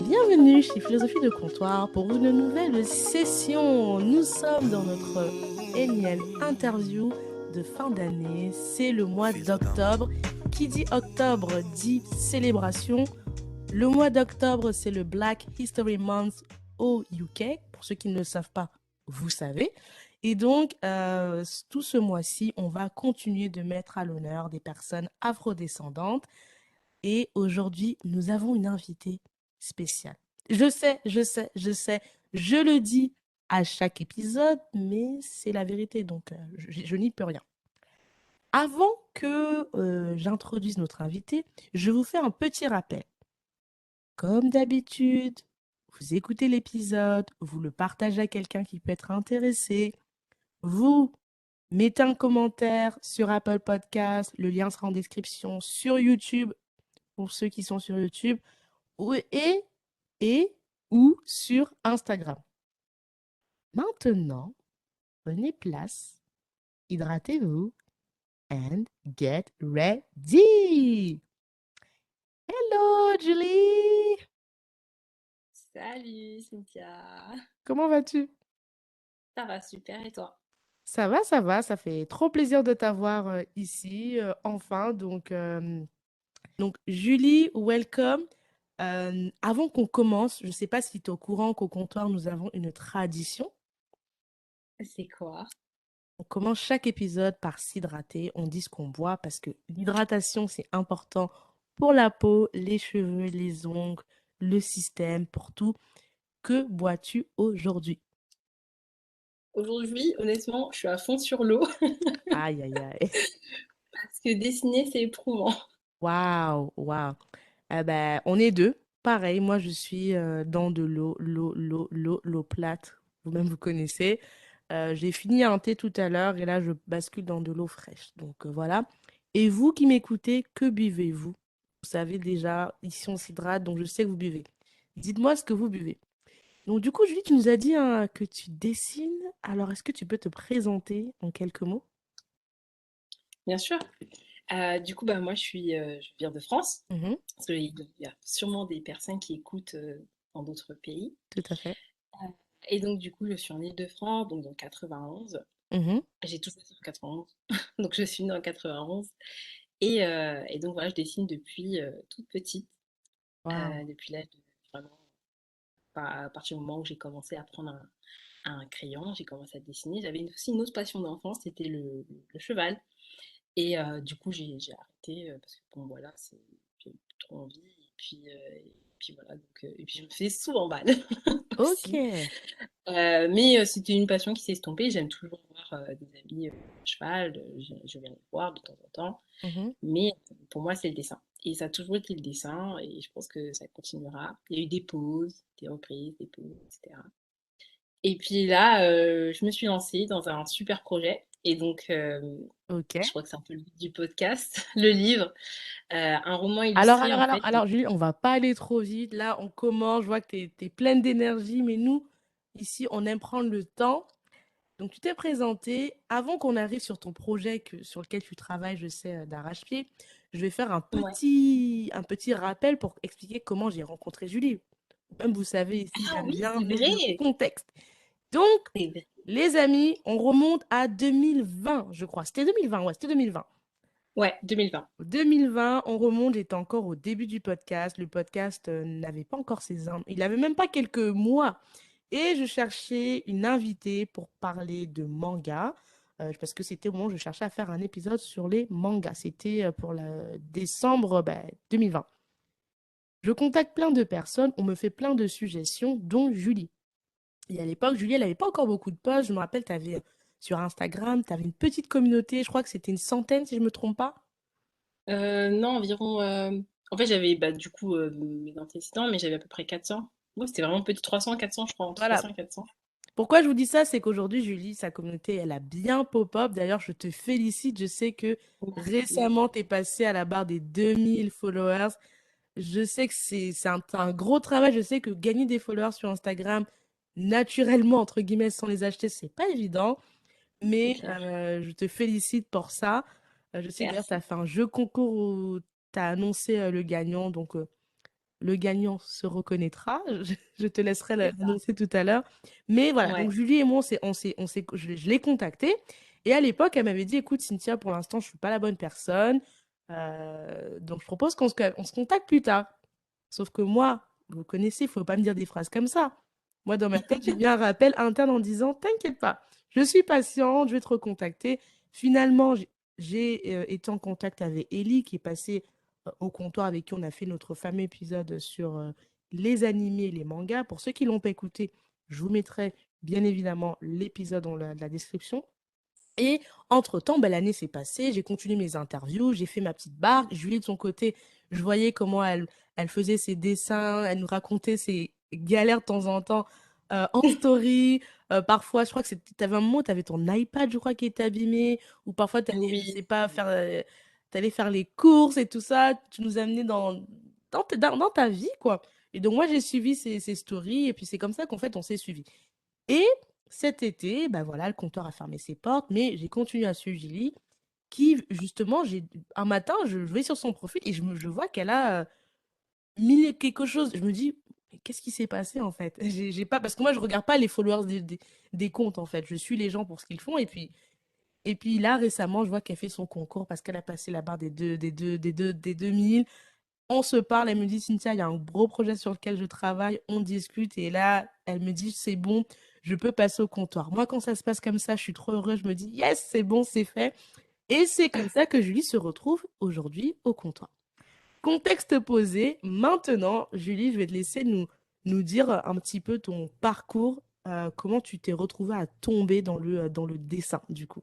Bienvenue chez Philosophie de Comptoir pour une nouvelle session. Nous sommes dans notre énième interview de fin d'année. C'est le mois d'octobre. Qui dit octobre dit célébration. Le mois d'octobre, c'est le Black History Month au UK. Pour ceux qui ne le savent pas, vous savez. Et donc, tout ce mois-ci, on va continuer de mettre à l'honneur des personnes afrodescendantes. Et aujourd'hui, nous avons une invitée spéciale. Je le dis à chaque épisode, mais c'est la vérité, donc je n'y peux rien. Avant que j'introduise notre invitée, je vous fais un petit rappel. Comme d'habitude, vous écoutez l'épisode, vous le partagez à quelqu'un qui peut être intéressé, vous mettez un commentaire sur Apple Podcast, le lien sera en description sur YouTube pour ceux qui sont sur YouTube. Et, et ou sur Instagram. Maintenant, prenez place, hydratez-vous and get ready. Hello, Julie. Salut Cynthia, Comment vas-tu? ça va super et toi? Ça va, ça fait trop plaisir de t'avoir ici, enfin. Donc, Julie, welcome. Avant qu'on commence, je ne sais pas si tu es au courant qu'au comptoir, nous avons une tradition. C'est quoi? On commence chaque épisode par s'hydrater. On dit ce qu'on boit parce que l'hydratation, c'est important pour la peau, les cheveux, les ongles, le système, pour tout. Que bois-tu aujourd'hui? Aujourd'hui, honnêtement, je suis à fond sur l'eau Aïe, aïe, aïe. parce que dessiner, c'est éprouvant. Waouh, waouh. Eh ben, on est deux. Pareil, moi, je suis dans de l'eau plate. Vous-même, vous connaissez. J'ai fini un thé tout à l'heure et là, je bascule dans de l'eau fraîche. Donc, voilà. Et vous qui m'écoutez, que buvez-vous? Vous savez déjà, ici, on s'hydrate, donc je sais que vous buvez. Dites-moi ce que vous buvez. Donc, du coup, Julie, tu nous as dit hein, que tu dessines. Alors, est-ce que tu peux te présenter en quelques mots? Bien sûr. Du coup, bah, moi, je viens de France, Mhm, parce qu'il y a sûrement des personnes qui écoutent dans d'autres pays. tout à fait. Euh, Et donc, du coup, je suis en Île-de-France, donc dans le 91. Mhm. J'ai toujours été en 91, donc je suis née en 91. Et donc, voilà, je dessine depuis toute petite, Waouh. depuis l'âge de vraiment, à partir du moment où j'ai commencé à prendre un crayon, j'ai commencé à dessiner. J'avais aussi une autre passion d'enfance, c'était le cheval. Et du coup, j'ai arrêté parce que bon, voilà, j'ai plus trop envie. Et puis voilà, et puis je me fais souvent mal Ok. aussi. Mais c'était une passion qui s'est estompée. J'aime toujours voir des amis à cheval. Je viens les voir de temps en temps. Mhm. Mais pour moi, c'est le dessin. Et ça a toujours été le dessin. Et je pense que ça continuera. Il y a eu des pauses, des reprises, des pauses, etc. Et puis là, je me suis lancée dans un super projet. Et donc, Ok. je crois que c'est un peu le but du podcast, le livre, un roman Alors, illustré alors, en alors, fait. alors, Julie, on va pas aller trop vite. Là, on commence. Je vois que tu es pleine d'énergie, mais nous, ici, on aime prendre le temps. Donc, tu t'es présenté. Avant qu'on arrive sur ton projet sur lequel tu travailles, je sais, d'arrache-pied, je vais faire Ouais. un petit rappel pour expliquer comment j'ai rencontré Julie. Même, vous savez, ici, Ah j'aime oui, bien c'est mettre le vrai. contexte. Donc, C'est vrai. les amis, on remonte à 2020, je crois. C'était 2020, ouais, c'était 2020. Ouais, 2020. 2020, on remonte, j'étais encore au début du podcast. Le podcast n'avait pas encore ses ans. Il avait même pas quelques mois. Et je cherchais une invitée pour parler de manga. Parce que c'était au moment où je cherchais à faire un épisode sur les mangas. C'était pour le décembre 2020. Je contacte plein de personnes. On me fait plein de suggestions, dont Julie. Et à l'époque, Julie, elle n'avait pas encore beaucoup de posts. Je me rappelle, tu avais sur Instagram, tu avais une petite communauté. Je crois que c'était une centaine, si je ne me trompe pas. Non, environ. En fait, j'avais bah, du coup mes antécédents, mais j'avais à peu près 400. Ouais, c'était vraiment petit, 300, 400, je crois, entre Voilà. 300 et 400. Pourquoi je vous dis ça, c'est qu'aujourd'hui, Julie, sa communauté, elle a bien pop-up. D'ailleurs, je te félicite. Je sais que Merci. récemment, tu es passé à la barre des 2000 followers. Je sais que c'est un gros travail. Je sais que gagner des followers sur Instagram, naturellement, entre guillemets, sans les acheter, c'est pas évident. C'est Mais clair. je te félicite pour ça. Je sais que d'ailleurs, tu as Merci. fait un jeu concours où tu as annoncé le gagnant. Donc, le gagnant se reconnaîtra. Je te laisserai C'est ça. l'annoncer tout à l'heure. Mais voilà, donc Ouais. Julie et moi, je l'ai contactée. Et à l'époque, elle m'avait dit, écoute, Cynthia, pour l'instant, je ne suis pas la bonne personne. Donc, je propose on se contacte plus tard. Sauf que moi, vous connaissez, il ne faut pas me dire des phrases comme ça. Moi, dans ma tête, j'ai mis un rappel interne en disant, t'inquiète pas, je suis patiente, je vais te recontacter. Finalement, j'ai été en contact avec Ellie, qui est passée au comptoir, avec qui on a fait notre fameux épisode sur les animés et les mangas. Pour ceux qui ne l'ont pas écouté, je vous mettrai bien évidemment l'épisode dans la description. Et entre-temps, ben, l'année s'est passée, j'ai continué mes interviews, j'ai fait ma petite barque. Julie, de son côté, je voyais comment elle faisait ses dessins, elle nous racontait ses galères de temps en temps en story. Parfois, je crois que tu avais un moment, tu avais ton iPad, je crois, qui était abîmé, ou parfois, tu allais, je Oui. sais pas, t'allais faire les courses et tout ça. Tu nous amenais dans ta vie, quoi. Et donc, moi, j'ai suivi ces stories, et puis c'est comme ça qu'en fait, on s'est suivis. Et cet été, bah voilà, le comptoir a fermé ses portes, mais j'ai continué à suivre Julie, qui, justement, un matin, je vais sur son profil et je vois qu'elle a mis quelque chose. Je me dis, mais qu'est-ce qui s'est passé en fait? J'ai pas, parce que moi, je regarde pas les followers des comptes en fait. Je suis les gens pour ce qu'ils font. Et puis là, récemment, je vois qu'elle fait son concours parce qu'elle a passé la barre des 2000. On se parle, elle me dit, Cynthia, il y a un gros projet sur lequel je travaille, on discute, et là, elle me dit, c'est bon, je peux passer au comptoir. Moi, quand ça se passe comme ça, je suis trop heureuse, je me dis, yes, c'est bon, c'est fait. Et c'est comme ça que Julie se retrouve aujourd'hui au comptoir. Contexte posé, maintenant, Julie, je vais te laisser nous dire un petit peu ton parcours, comment tu t'es retrouvée à tomber dans le dessin, du coup.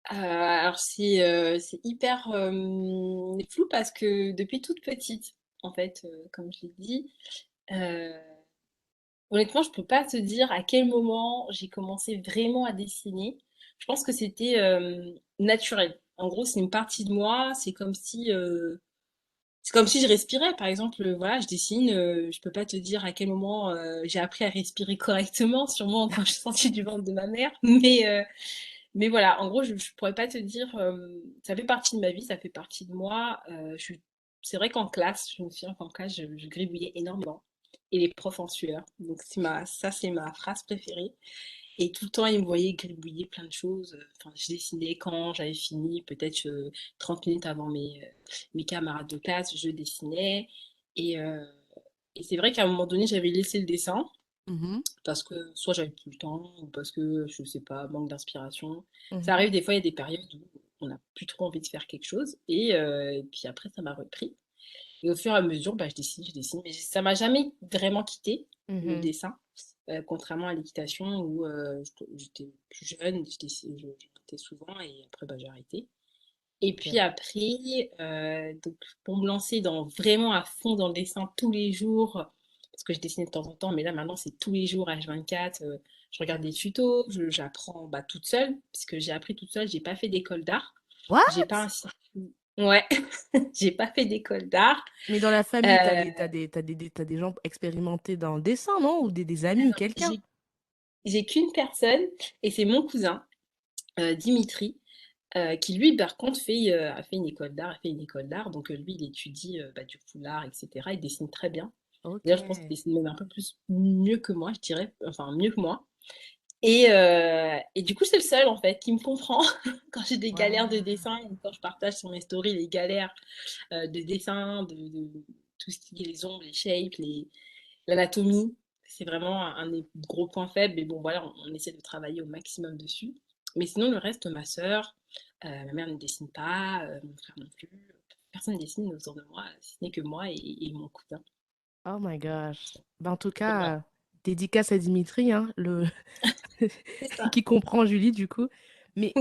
Alors c'est hyper flou parce que depuis toute petite, en fait, comme je l'ai dit, euh, honnêtement, je peux pas te dire à quel moment j'ai commencé vraiment à dessiner. Je pense que c'était naturel. En gros, c'est une partie de moi. C'est comme si je respirais. Par exemple, voilà, je dessine. Je peux pas te dire à quel moment j'ai appris à respirer correctement, sûrement quand je suis sortie du ventre de ma mère. Mais voilà, en gros, je pourrais pas te dire. Ça fait partie de ma vie, ça fait partie de moi. C'est vrai qu'en classe, je me souviens qu'en classe, je gribouillais énormément. Et les profs en sueur. Donc ça, c'est ma phrase préférée. Et tout le temps, ils me voyaient gribouiller plein de choses. Enfin, je dessinais quand j'avais fini, peut-être 30 minutes avant mes camarades de classe, je dessinais. Et, euh, et c'est vrai qu'à un moment donné, j'avais laissé le dessin Mhm, parce que soit j'avais plus le temps ou parce que, je sais pas, manque d'inspiration. Ça mhm. arrive des fois, il y a des périodes où on n'a plus trop envie de faire quelque chose. Et puis après, ça m'a repris. Et au fur et à mesure, bah, je dessine. Mais ça m'a jamais vraiment quitté, le Mhm. dessin. Contrairement à l'équitation où j'étais plus jeune, j'écoutais souvent et après bah, j'ai arrêté. Et puis Ok. après, donc pour me lancer vraiment à fond dans le dessin tous les jours, parce que je dessinais de temps en temps, mais là maintenant c'est tous les jours H24, je regarde des tutos, j'apprends bah, toute seule, puisque j'ai appris toute seule, j'ai pas fait d'école d'art, j'ai What? pas un ouais, j'ai pas fait d'école d'art. Mais dans la famille, Euh, t'as des gens expérimentés dans le dessin, non? Ou des amis ou quelqu'un? j'ai j'ai qu'une personne et c'est mon cousin, Dimitri, qui lui, par contre, a fait une école d'art, donc lui, il étudie bah, du coup l'art, etc. Il dessine très bien. Ok. D'ailleurs, je pense qu'il dessine même un peu plus mieux que moi, je dirais, enfin mieux que moi. Et du coup, c'est le seul en fait qui me comprend quand j'ai des galères de Waouh. dessin ou quand je partage sur mes stories les galères de dessin, de tout ce qui est les ombres, les shapes, l'anatomie. C'est vraiment un des gros points faibles, mais bon, voilà, on essaie de travailler au maximum dessus. Mais sinon, le reste, ma sœur, ma mère ne dessine pas, mon frère non plus. Personne ne dessine autour de moi, si ce n'est que moi et mon cousin. Oh my gosh. Ben, en tout Et voilà. cas, dédicace à Dimitri, hein, C'est ça. qui comprend Julie, du coup. Mais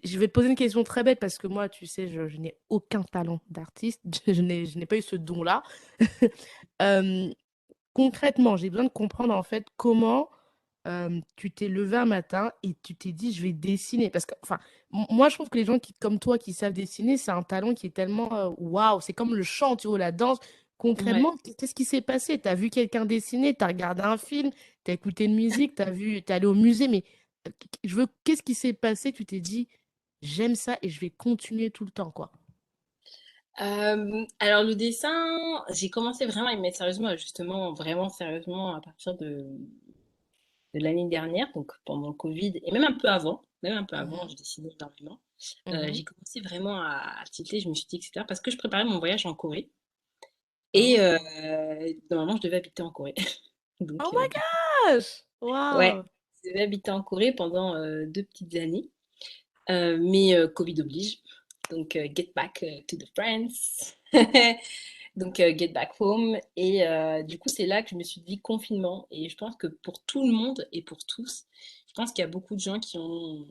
je vais te poser une question très bête parce que moi, tu sais, je n'ai aucun talent d'artiste. Je n'ai pas eu ce don-là. Euh, Concrètement, j'ai besoin de comprendre en fait comment tu t'es levé un matin et tu t'es dit, je vais dessiner. Parce que, enfin, moi, je trouve que les gens comme toi qui savent dessiner, c'est un talent qui est tellement waouh, c'est comme le chant, tu vois, la danse. Ouais. Concrètement, qu'est-ce qui s'est passé? Tu as vu quelqu'un dessiner, tu as regardé un film, tu as écouté une musique, t'es allé au musée, mais qu'est-ce qui s'est passé? Tu t'es dit, j'aime ça et je vais continuer tout le temps, quoi. Alors le dessin, j'ai commencé vraiment à y mettre sérieusement, justement, vraiment sérieusement à partir de l'année dernière, donc pendant le Covid, et même un peu avant, Mhm, je dessinais énormément. mhm. J'ai commencé vraiment à tilter, je me suis dit, etc., parce que je préparais mon voyage en Corée, et Oh. normalement, je devais habiter en Corée. Oh Donc, my du coup, gosh! ouais, Wow! je devais habiter en Corée pendant 2 petites années. Mais Covid oblige. Donc, get back to the France. Donc, get back home. Et du coup, c'est là que je me suis dit confinement. Et je pense que pour tout le monde et pour tous, je pense qu'il y a beaucoup de gens qui ont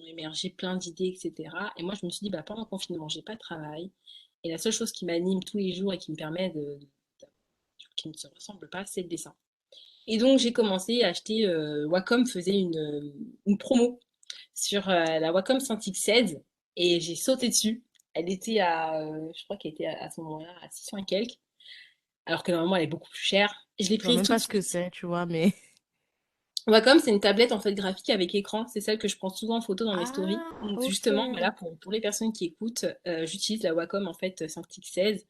émergé plein d'idées, etc. Et moi, je me suis dit, bah, pendant le confinement, j'ai pas de travail. Et la seule chose qui m'anime tous les jours et qui me permet qui ne se ressemble pas, c'est le dessin. Et donc, j'ai commencé à acheter. Wacom faisait une promo sur la Wacom 5X16 et j'ai sauté dessus. Elle était je crois qu'elle était à ce moment-là à 600 et quelques, alors que normalement elle est beaucoup plus chère. Je l'ai Je vois prise même tout de pas ce que suite. c'est, tu vois, mais... Wacom, c'est une tablette en fait graphique avec écran. C'est celle que je prends souvent en photo dans mes stories. Ah, Donc ok. justement, voilà, pour les personnes qui écoutent, j'utilise la Wacom en fait 5X16.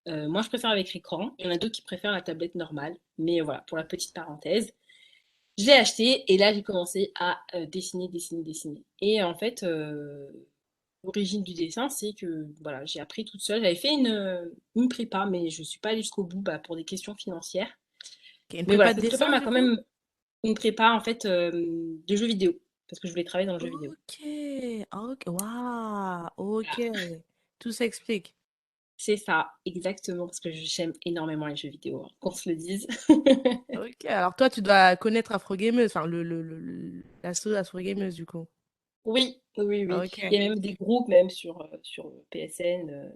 Moi, je préfère avec écran. Il y en a d'autres qui préfèrent la tablette normale. Mais voilà, pour la petite parenthèse. Je l'ai acheté et là, j'ai commencé à dessiner, dessiner, dessiner. Et en fait, l'origine du dessin, c'est que voilà, j'ai appris toute seule. J'avais fait une prépa, mais je ne suis pas allée jusqu'au bout bah, pour des questions financières. Ok, une Mais voilà, prépa de cette prépa dessin, m'a du quand coup? même une prépa en fait de jeux vidéo, parce que je voulais travailler dans le jeu vidéo. Ok, ok, waouh, ok, Voilà. tout s'explique. C'est ça, exactement, parce que j'aime énormément les jeux vidéo, hein, qu'on se le dise. Ok, alors toi, tu dois connaître Afro Gameuse, enfin, l'asso Afro Gameuse, du coup. Oui, oui, oui. Il Ok. y a même des groupes, même sur PSN,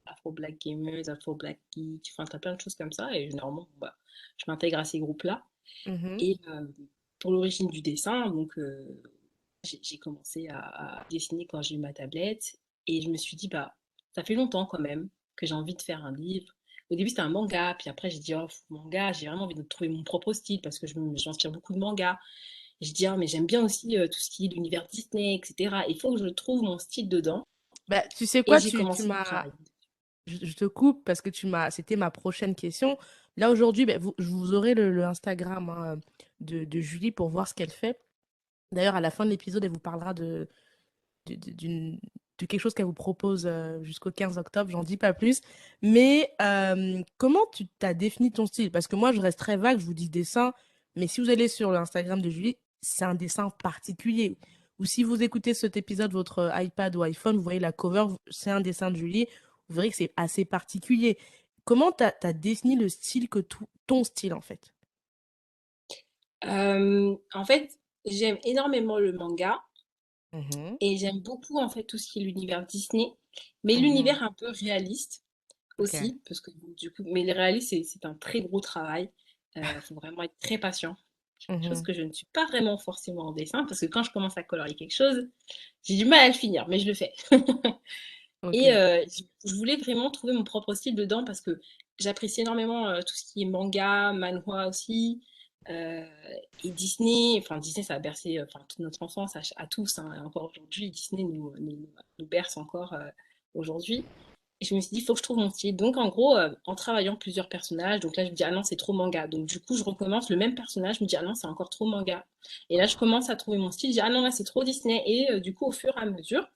Afro Black Gamers, Afro Black Geek, enfin, t'as plein de choses comme ça. Et généralement, bon, bah, je m'intègre à ces groupes-là. Mhm. Et pour l'origine du dessin, donc, j'ai commencé à dessiner quand j'ai eu ma tablette. Et je me suis dit, bah, ça fait longtemps quand même que j'ai envie de faire un livre. Au début, c'était un manga. Puis après, j'ai dit, oh, manga, j'ai vraiment envie de trouver mon propre style parce que j'inspire beaucoup de mangas. Je dis, ah, mais j'aime bien aussi tout ce qui est l'univers Disney, etc. Il faut que je trouve mon style dedans. Bah, tu sais Et quoi, j'ai tu commencé à m'as... travailler. Je te coupe parce que c'était ma prochaine question. Là, aujourd'hui, ben, vous aurez le Instagram hein, de Julie pour voir ce qu'elle fait. D'ailleurs, à la fin de l'épisode, elle vous parlera de, de- d'une- de quelque chose qu'elle vous propose jusqu'au 15 octobre. J'en dis pas plus. Mais comment tu t'as défini ton style? Parce que moi, je reste très vague, je vous dis dessin. Mais si vous allez sur l'Instagram de Julie, c'est un dessin particulier. Ou si vous écoutez cet épisode, votre iPad ou iPhone, vous voyez la cover, c'est un dessin de Julie. Vous verrez que c'est assez particulier. Comment t'as défini le style ton style, en fait? En fait, j'aime énormément le manga Mhm, et j'aime beaucoup en fait tout ce qui est l'univers Disney, mais mhm. l'univers un peu réaliste Ok. aussi, parce que bon, du coup, mais le réaliste c'est un très gros travail. Il faut vraiment être très patient. Chose Mhm. que je ne suis pas vraiment forcément en dessin, parce que quand je commence à colorier quelque chose, j'ai du mal à le finir, mais je le fais. Et Ok. je voulais vraiment trouver mon propre style dedans parce que j'apprécie énormément tout ce qui est manga, manhwa aussi. euh, et Disney, enfin Disney ça a bercé enfin, toute notre enfance à tous, hein, et encore aujourd'hui, Disney nous berce encore aujourd'hui. Et je me suis dit, il faut que je trouve mon style. Donc en gros, en travaillant plusieurs personnages, donc là je me dis, ah non, c'est trop manga. Donc du coup, je recommence le même personnage, je me dis, ah non, c'est encore trop manga. Et là, je commence à trouver mon style, je dis, ah non, là, c'est trop Disney. Et du coup, au fur et à mesure,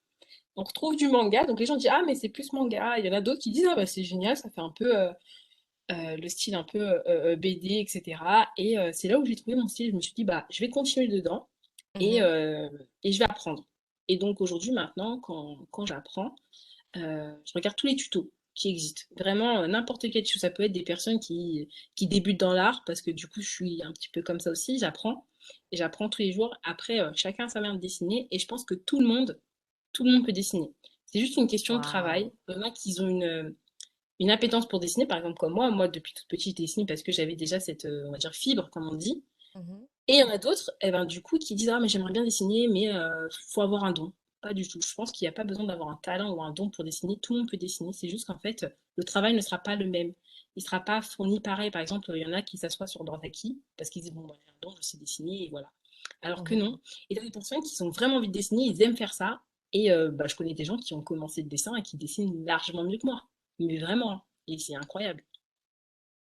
on retrouve du manga, donc les gens disent ah mais c'est plus manga. Il y en a d'autres qui disent ah bah c'est génial, ça fait un peu le style un peu BD, etc. Et c'est là où j'ai trouvé mon style. Je me suis dit bah je vais continuer dedans et, Mhm. euh, et je vais apprendre. Et donc aujourd'hui maintenant quand j'apprends, je regarde tous les tutos qui existent. Vraiment n'importe quel tuto. Ça peut être des personnes qui débutent dans l'art parce que du coup je suis un petit peu comme ça aussi. J'apprends et j'apprends tous les jours. Après chacun sa manière de dessiner et je pense que tout le monde peut dessiner. C'est juste une question de travail. Waouh. Il y en a qui ont une appétence pour dessiner, par exemple comme moi. Moi, depuis toute petite, je dessine parce que j'avais déjà cette, on va dire, fibre, comme on dit. Mhm. Et il y en a d'autres, eh ben, du coup, qui disent, ah, mais j'aimerais bien dessiner, mais faut avoir un don. Pas du tout. Je pense qu'il n'y a pas besoin d'avoir un talent ou un don pour dessiner. Tout le monde peut dessiner. C'est juste qu'en fait, le travail ne sera pas le même. Il ne sera pas fourni pareil. Par exemple, il y en a qui s'assoient sur leur acquis parce qu'ils disent, bon, bah, j'ai un don, je sais dessiner, et voilà. Alors que Mhm. non. Et il y a des personnes qui ont vraiment envie de dessiner, ils aiment faire ça, Et bah, je connais des gens qui ont commencé le dessin et qui dessinent largement mieux que moi. Mais vraiment, hein. Et c'est incroyable.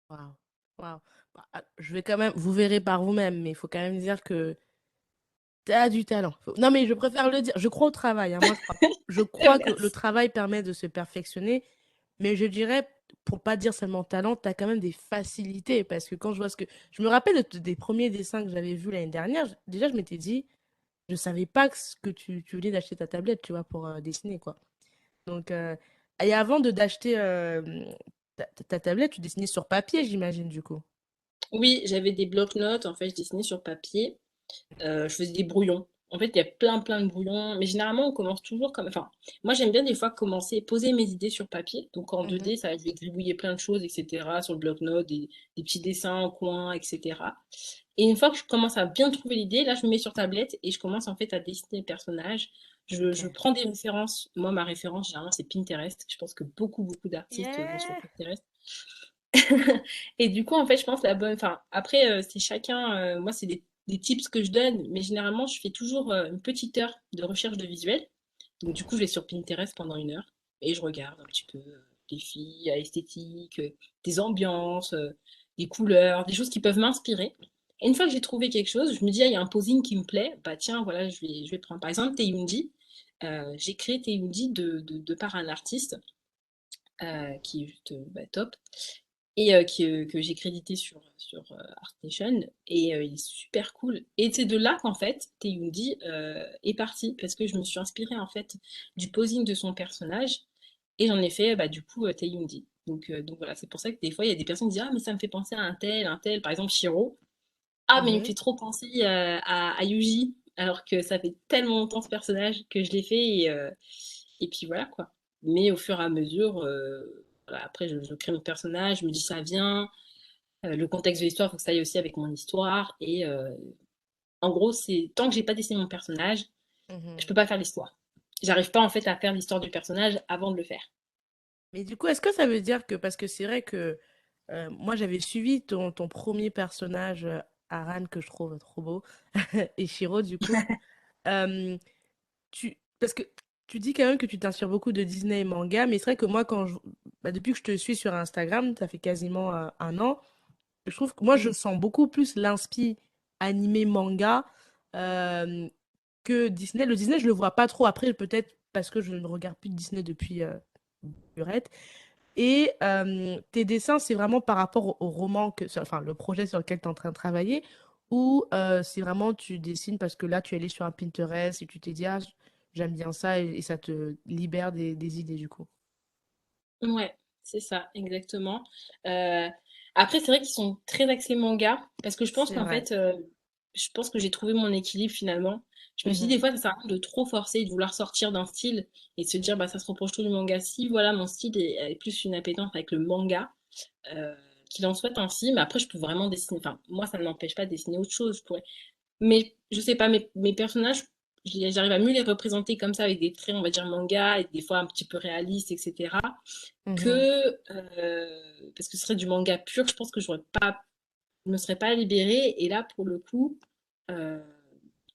Waouh. Waouh. Bah, je vais quand même, vous verrez par vous-même, mais il faut quand même dire que tu as du talent. Non, mais je préfère le dire. Je crois au travail, hein. Moi, je crois que le Merci. travail permet de se perfectionner, mais je dirais, pour pas dire seulement talent, tu as quand même des facilités. Parce que quand je vois ce que. Je me rappelle des premiers dessins que j'avais vus l'année dernière. Déjà, je m'étais dit, je savais pas que tu venais d'acheter ta tablette, tu vois, pour dessiner, quoi. Donc, et avant de d'acheter ta tablette, tu dessinais sur papier, j'imagine, du coup. Oui, j'avais des blocs-notes, en fait, je dessinais sur papier. Je faisais des brouillons. En fait, il y a plein de brouillons, mais généralement, on commence toujours comme. Enfin, moi, j'aime bien des fois commencer, poser mes idées sur papier. Donc, en Mhm. 2D, ça, je vais gribouiller plein de choses, etc., sur le bloc-notes, des petits dessins en coin, etc. Et une fois que je commence à bien trouver l'idée, là, je me mets sur tablette et je commence en fait à dessiner le personnage. Ok. Je prends des références. Moi, ma référence, généralement, c'est Pinterest. Je pense que beaucoup d'artistes vont sur Yeah! Pinterest. Et du coup, en fait, je pense la bonne. Enfin, après, c'est chacun. Moi, c'est des tips que je donne, mais généralement, je fais toujours une petite heure de recherche de visuels. Donc, du coup, je vais sur Pinterest pendant une heure et je regarde un petit peu des filles esthétiques, des ambiances, des couleurs, des choses qui peuvent m'inspirer. Et une fois que j'ai trouvé quelque chose, je me dis, ah, il y a un posing qui me plaît, bah tiens, voilà, je vais prendre. Par exemple, Teyundi. J'ai créé Teyundi de par un artiste qui est juste bah, top et que j'ai crédité sur ArtNation. Et il est super cool. Et c'est de là qu'en fait, Teyundi est parti, parce que je me suis inspirée en fait du posing de son personnage, et j'en ai fait bah, du coup Teyundi. Donc voilà, c'est pour ça que des fois, il y a des personnes qui disent, ah, mais ça me fait penser à un tel, par exemple Shiro. Ah, mais il me Mhm. fait trop penser à Yuji, alors que ça fait tellement longtemps ce personnage que je l'ai fait, et puis voilà quoi. Mais au fur et à mesure, voilà, après je crée mon personnage, je me dis ça vient, le contexte de l'histoire, il faut que ça aille aussi avec mon histoire, et en gros, c'est tant que j'ai pas dessiné mon personnage, je Mhm. peux pas faire l'histoire. J'arrive pas en fait à faire l'histoire du personnage avant de le faire. Mais du coup, est-ce que ça veut dire que, parce que c'est vrai que moi j'avais suivi ton premier personnage, Aran, que je trouve trop beau, et Shiro, du coup, euh, parce que tu dis quand même que tu t'inspires beaucoup de Disney et manga, mais c'est vrai que moi, depuis que je te suis sur Instagram, ça fait quasiment un an, je trouve que moi je Mm. sens beaucoup plus l'inspi animé manga euh, que Disney. Le Disney, je le vois pas trop. Après, peut-être parce que je ne regarde plus de Disney depuis Lurette. Et tes dessins, c'est vraiment par rapport au roman, enfin le projet sur lequel tu es en train de travailler, ou c'est vraiment tu dessines parce que là tu es allé sur un Pinterest et tu t'es dit, ah, j'aime bien ça et ça te libère des idées du coup. Ouais, c'est ça, exactement. Euh, Après, c'est vrai qu'ils sont très axés manga, parce que C'est vrai. je pense que j'ai trouvé mon équilibre finalement. Je me suis dit, Mhm, des fois, ça sert à rien de trop forcer, et de vouloir sortir d'un style et de se dire, bah, ça se reproche tout du manga. Si, voilà, mon style est plus une appétence avec le manga, euh, qu'il en soit ainsi, mais après, je peux vraiment dessiner. Enfin, moi, ça ne m'empêche pas de dessiner autre chose. Je pourrais mais je sais pas, mes personnages, j'arrive à mieux les représenter comme ça, avec des traits, on va dire, manga, et des fois un petit peu réalistes, etc. mhm, Que, parce que ce serait du manga pur, je pense que je me serais pas libérée. Et là, pour le coup, euh,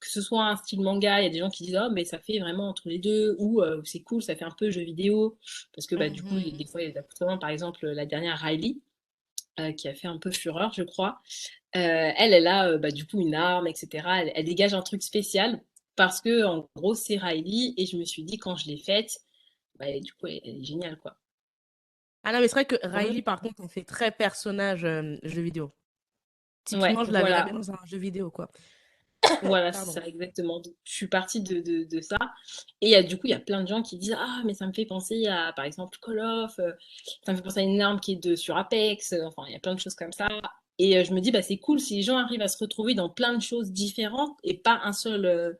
que ce soit un style manga, il y a des gens qui disent, oh, mais ça fait vraiment entre les deux, ou c'est cool, ça fait un peu jeu vidéo. Parce que bah, du coup, mhm. des fois, il y a des accoutrements, par exemple, la dernière Riley, qui a fait un peu fureur, je crois. Elle a bah, du coup une arme, etc. Elle dégage un truc spécial parce que en gros c'est Riley, et je me suis dit quand je l'ai faite, bah, du coup elle est géniale quoi. Ah non, mais c'est vrai que En Riley, par contre, on fait très personnage jeu vidéo. Ouais, Typiquement, je la verrais bien voilà, dans un jeu vidéo, quoi. voilà, c'est Pardon. ça exactement. Donc, je suis partie de ça, et du coup il y a plein de gens qui disent ah mais ça me fait penser à par exemple Call of, ça me fait penser à une arme qui est sur Apex, enfin il y a plein de choses comme ça. Et je me dis bah c'est cool si les gens arrivent à se retrouver dans plein de choses différentes et pas un seul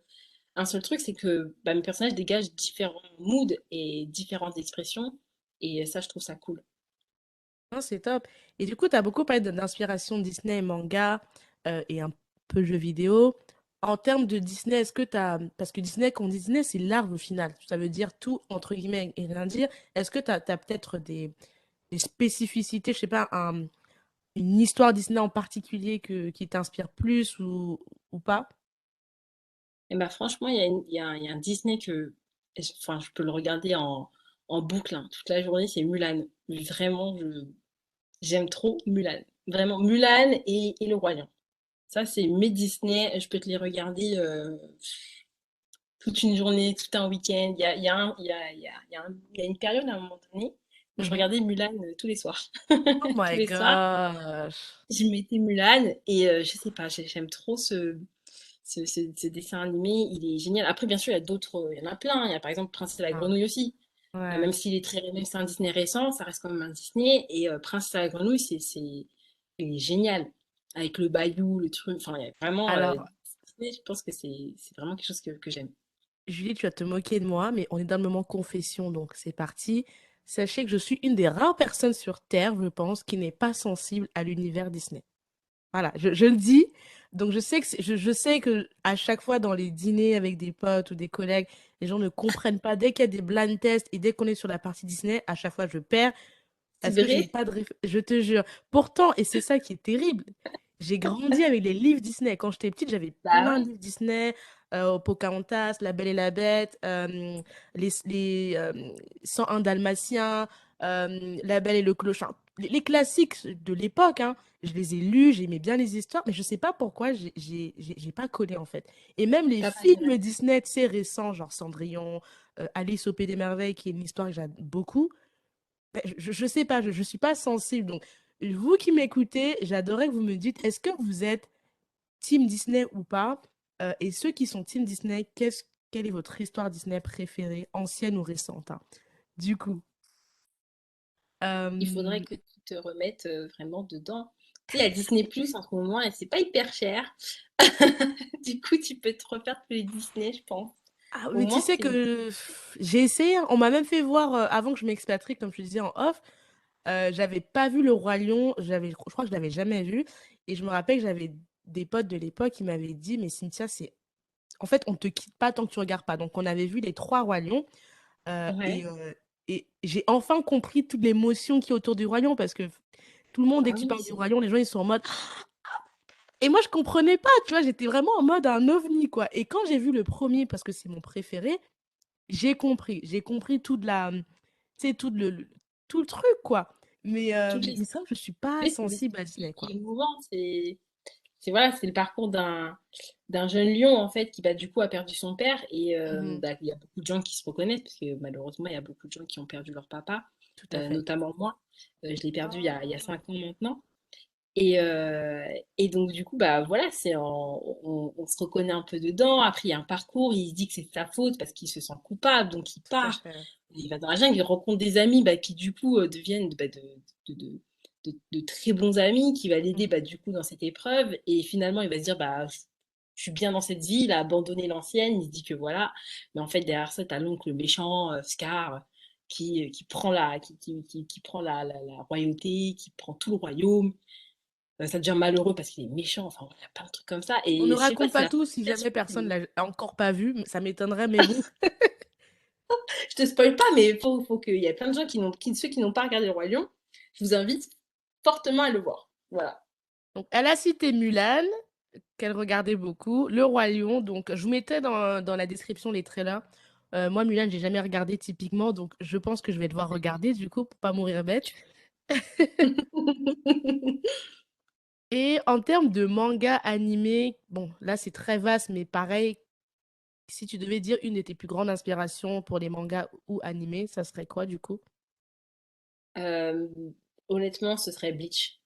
truc, c'est que bah, mes personnages dégagent différents moods et différentes expressions. Et ça, je trouve ça cool. Non, c'est top. Et du coup, tu as beaucoup parlé d'inspiration Disney et manga et un peu jeux vidéo. En termes de Disney, est-ce que tu as... Parce que Disney, quand on dit Disney, c'est large au final. Ça veut dire tout, entre guillemets, et rien dire. Est-ce que tu as, peut-être des spécificités, je sais pas, une histoire Disney en particulier qui t'inspire plus ou pas? Et bah franchement, il y a un Disney Enfin, je peux le regarder en boucle, hein, toute la journée, c'est Mulan. Vraiment, j'aime trop Mulan. Vraiment, Mulan et Le Roi Lion. Ça, c'est mes Disney. Je peux te les regarder toute une journée, tout un week-end. Il y a une période, à un moment donné, où je Mhm. regardais Mulan tous les soirs. Oh Tous my les soirs, gosh. je mettais Mulan et je sais pas, j'aime trop ce dessin animé. Il est génial. Après, bien sûr, il y a d'autres, il y en a plein. Il y a par exemple Princesse et la Ah, Grenouille aussi. ouais. Même s'il est très, même si c'est un Disney récent, ça reste quand même un Disney. Et Princesse et la Grenouille, il est génial. Avec le bayou, le truc. Enfin, il y a vraiment Alors, Disney, je pense que c'est vraiment quelque chose que j'aime. Julie, tu vas te moquer de moi, mais on est dans le moment confession, donc c'est parti. Sachez que je suis une des rares personnes sur Terre, je pense, qui n'est pas sensible à l'univers Disney. Voilà, je le dis. Donc je sais que je sais que à chaque fois dans les dîners avec des potes ou des collègues, les gens ne comprennent pas. Dès qu'il y a des blind tests et dès qu'on est sur la partie Disney, à chaque fois je perds C'est parce que je n'ai vrai? pas de je te jure. Pourtant, et c'est ça qui est terrible, j'ai grandi avec les livres Disney. Quand j'étais petite, j'avais Bah plein de ouais, livres Disney, Pocahontas, La Belle et la Bête, les 101 Dalmatiens, La Belle et le Clochard. Les classiques de l'époque, hein, je les ai lus, j'aimais bien les histoires, mais je sais pas pourquoi j'ai pas collé en fait. Et même les t'as pas films géré. Disney, tu sais, récents, genre Cendrillon, Alice au Pays des Merveilles, qui est une histoire que j'aime beaucoup. Ben, je sais pas, je suis pas sensible. Donc, vous qui m'écoutez, j'adorerais que vous me dites, est-ce que vous êtes Team Disney ou pas? Et ceux qui sont Team Disney, quelle est votre histoire Disney préférée, ancienne ou récente, hein? Du coup, Il faudrait euh, que tu te remettes vraiment dedans. Tu sais, il y a Disney Plus en ce moment et c'est pas hyper cher. Du coup, tu peux te refaire tous les Disney, je pense. ah, Au mais tu moins, sais que j'ai essayé, hein. On m'a même fait voir, avant que je m'expatrie, comme je te disais en off, j'avais pas vu Le Roi Lion, je crois que je l'avais jamais vu. Et je me rappelle que j'avais des potes de l'époque qui m'avaient dit, mais Cynthia, c'est en fait, on te quitte pas tant que tu regardes pas. Donc, on avait vu les trois rois lions euh, et, ouais. euh, et j'ai enfin compris toute l'émotion qui est autour du roi lion parce que tout le monde, dès Ah que tu oui, parles du roi lion, les gens ils sont en mode. Et moi, je comprenais pas, tu vois, j'étais vraiment en mode un ovni, quoi. Et quand j'ai vu le premier, parce que c'est mon préféré, j'ai compris toute la, tu sais, tout le truc, quoi. toute Mais l'histoire. ça, je suis pas Oui, c'est une sensible histoire à Disney, qui quoi. est émouvante. C'est voilà, c'est le parcours d'un jeune lion en fait qui bah, du coup a perdu son père et Mhm, bah, il y a beaucoup de gens qui se reconnaissent parce que malheureusement il y a beaucoup de gens qui ont perdu leur papa, tout à fait. notamment moi. Je l'ai perdu il y a Oh. 5 ans maintenant. Et, euh, et donc, du coup, bah voilà, on se reconnaît un peu dedans. Après, il y a un parcours, il se dit que c'est de sa faute parce qu'il se sent coupable, donc il Tout à part. fait. Il va dans la jungle, il rencontre des amis bah, qui, du coup, deviennent bah, de très bons amis, qui va l'aider Mhm. bah, du coup dans cette épreuve. Et finalement, il va se dire, bah, je suis bien dans cette vie, il a abandonné l'ancienne, il se dit que voilà. Mais en fait, derrière ça, t'as l'oncle méchant, Scar, qui prend qui prend la royauté, qui prend tout le royaume. Ça devient malheureux parce qu'il est méchant. Enfin, voilà, il y a plein de trucs comme ça. On ne Et je sais pas, raconte c'est pas la tout si première jamais suite. personne l'a encore pas vu, ça m'étonnerait, mais bon. Je te spoil pas, mais faut qu'il y a plein de gens ceux qui n'ont pas regardé Le Roi Lion, je vous invite fortement à le voir. Voilà. Donc, elle a cité Mulan, qu'elle regardait beaucoup, Le Roi Lion. Donc, je vous mettais dans la description les trailers. Moi, Mulan, j'ai jamais regardé typiquement, donc je pense que je vais devoir regarder du coup pour pas mourir bête. Et en termes de manga animé, bon, là c'est très vaste, mais pareil, si tu devais dire une de tes plus grandes inspirations pour les mangas ou animés, ça serait quoi du coup? Euh, Honnêtement, ce serait Bleach.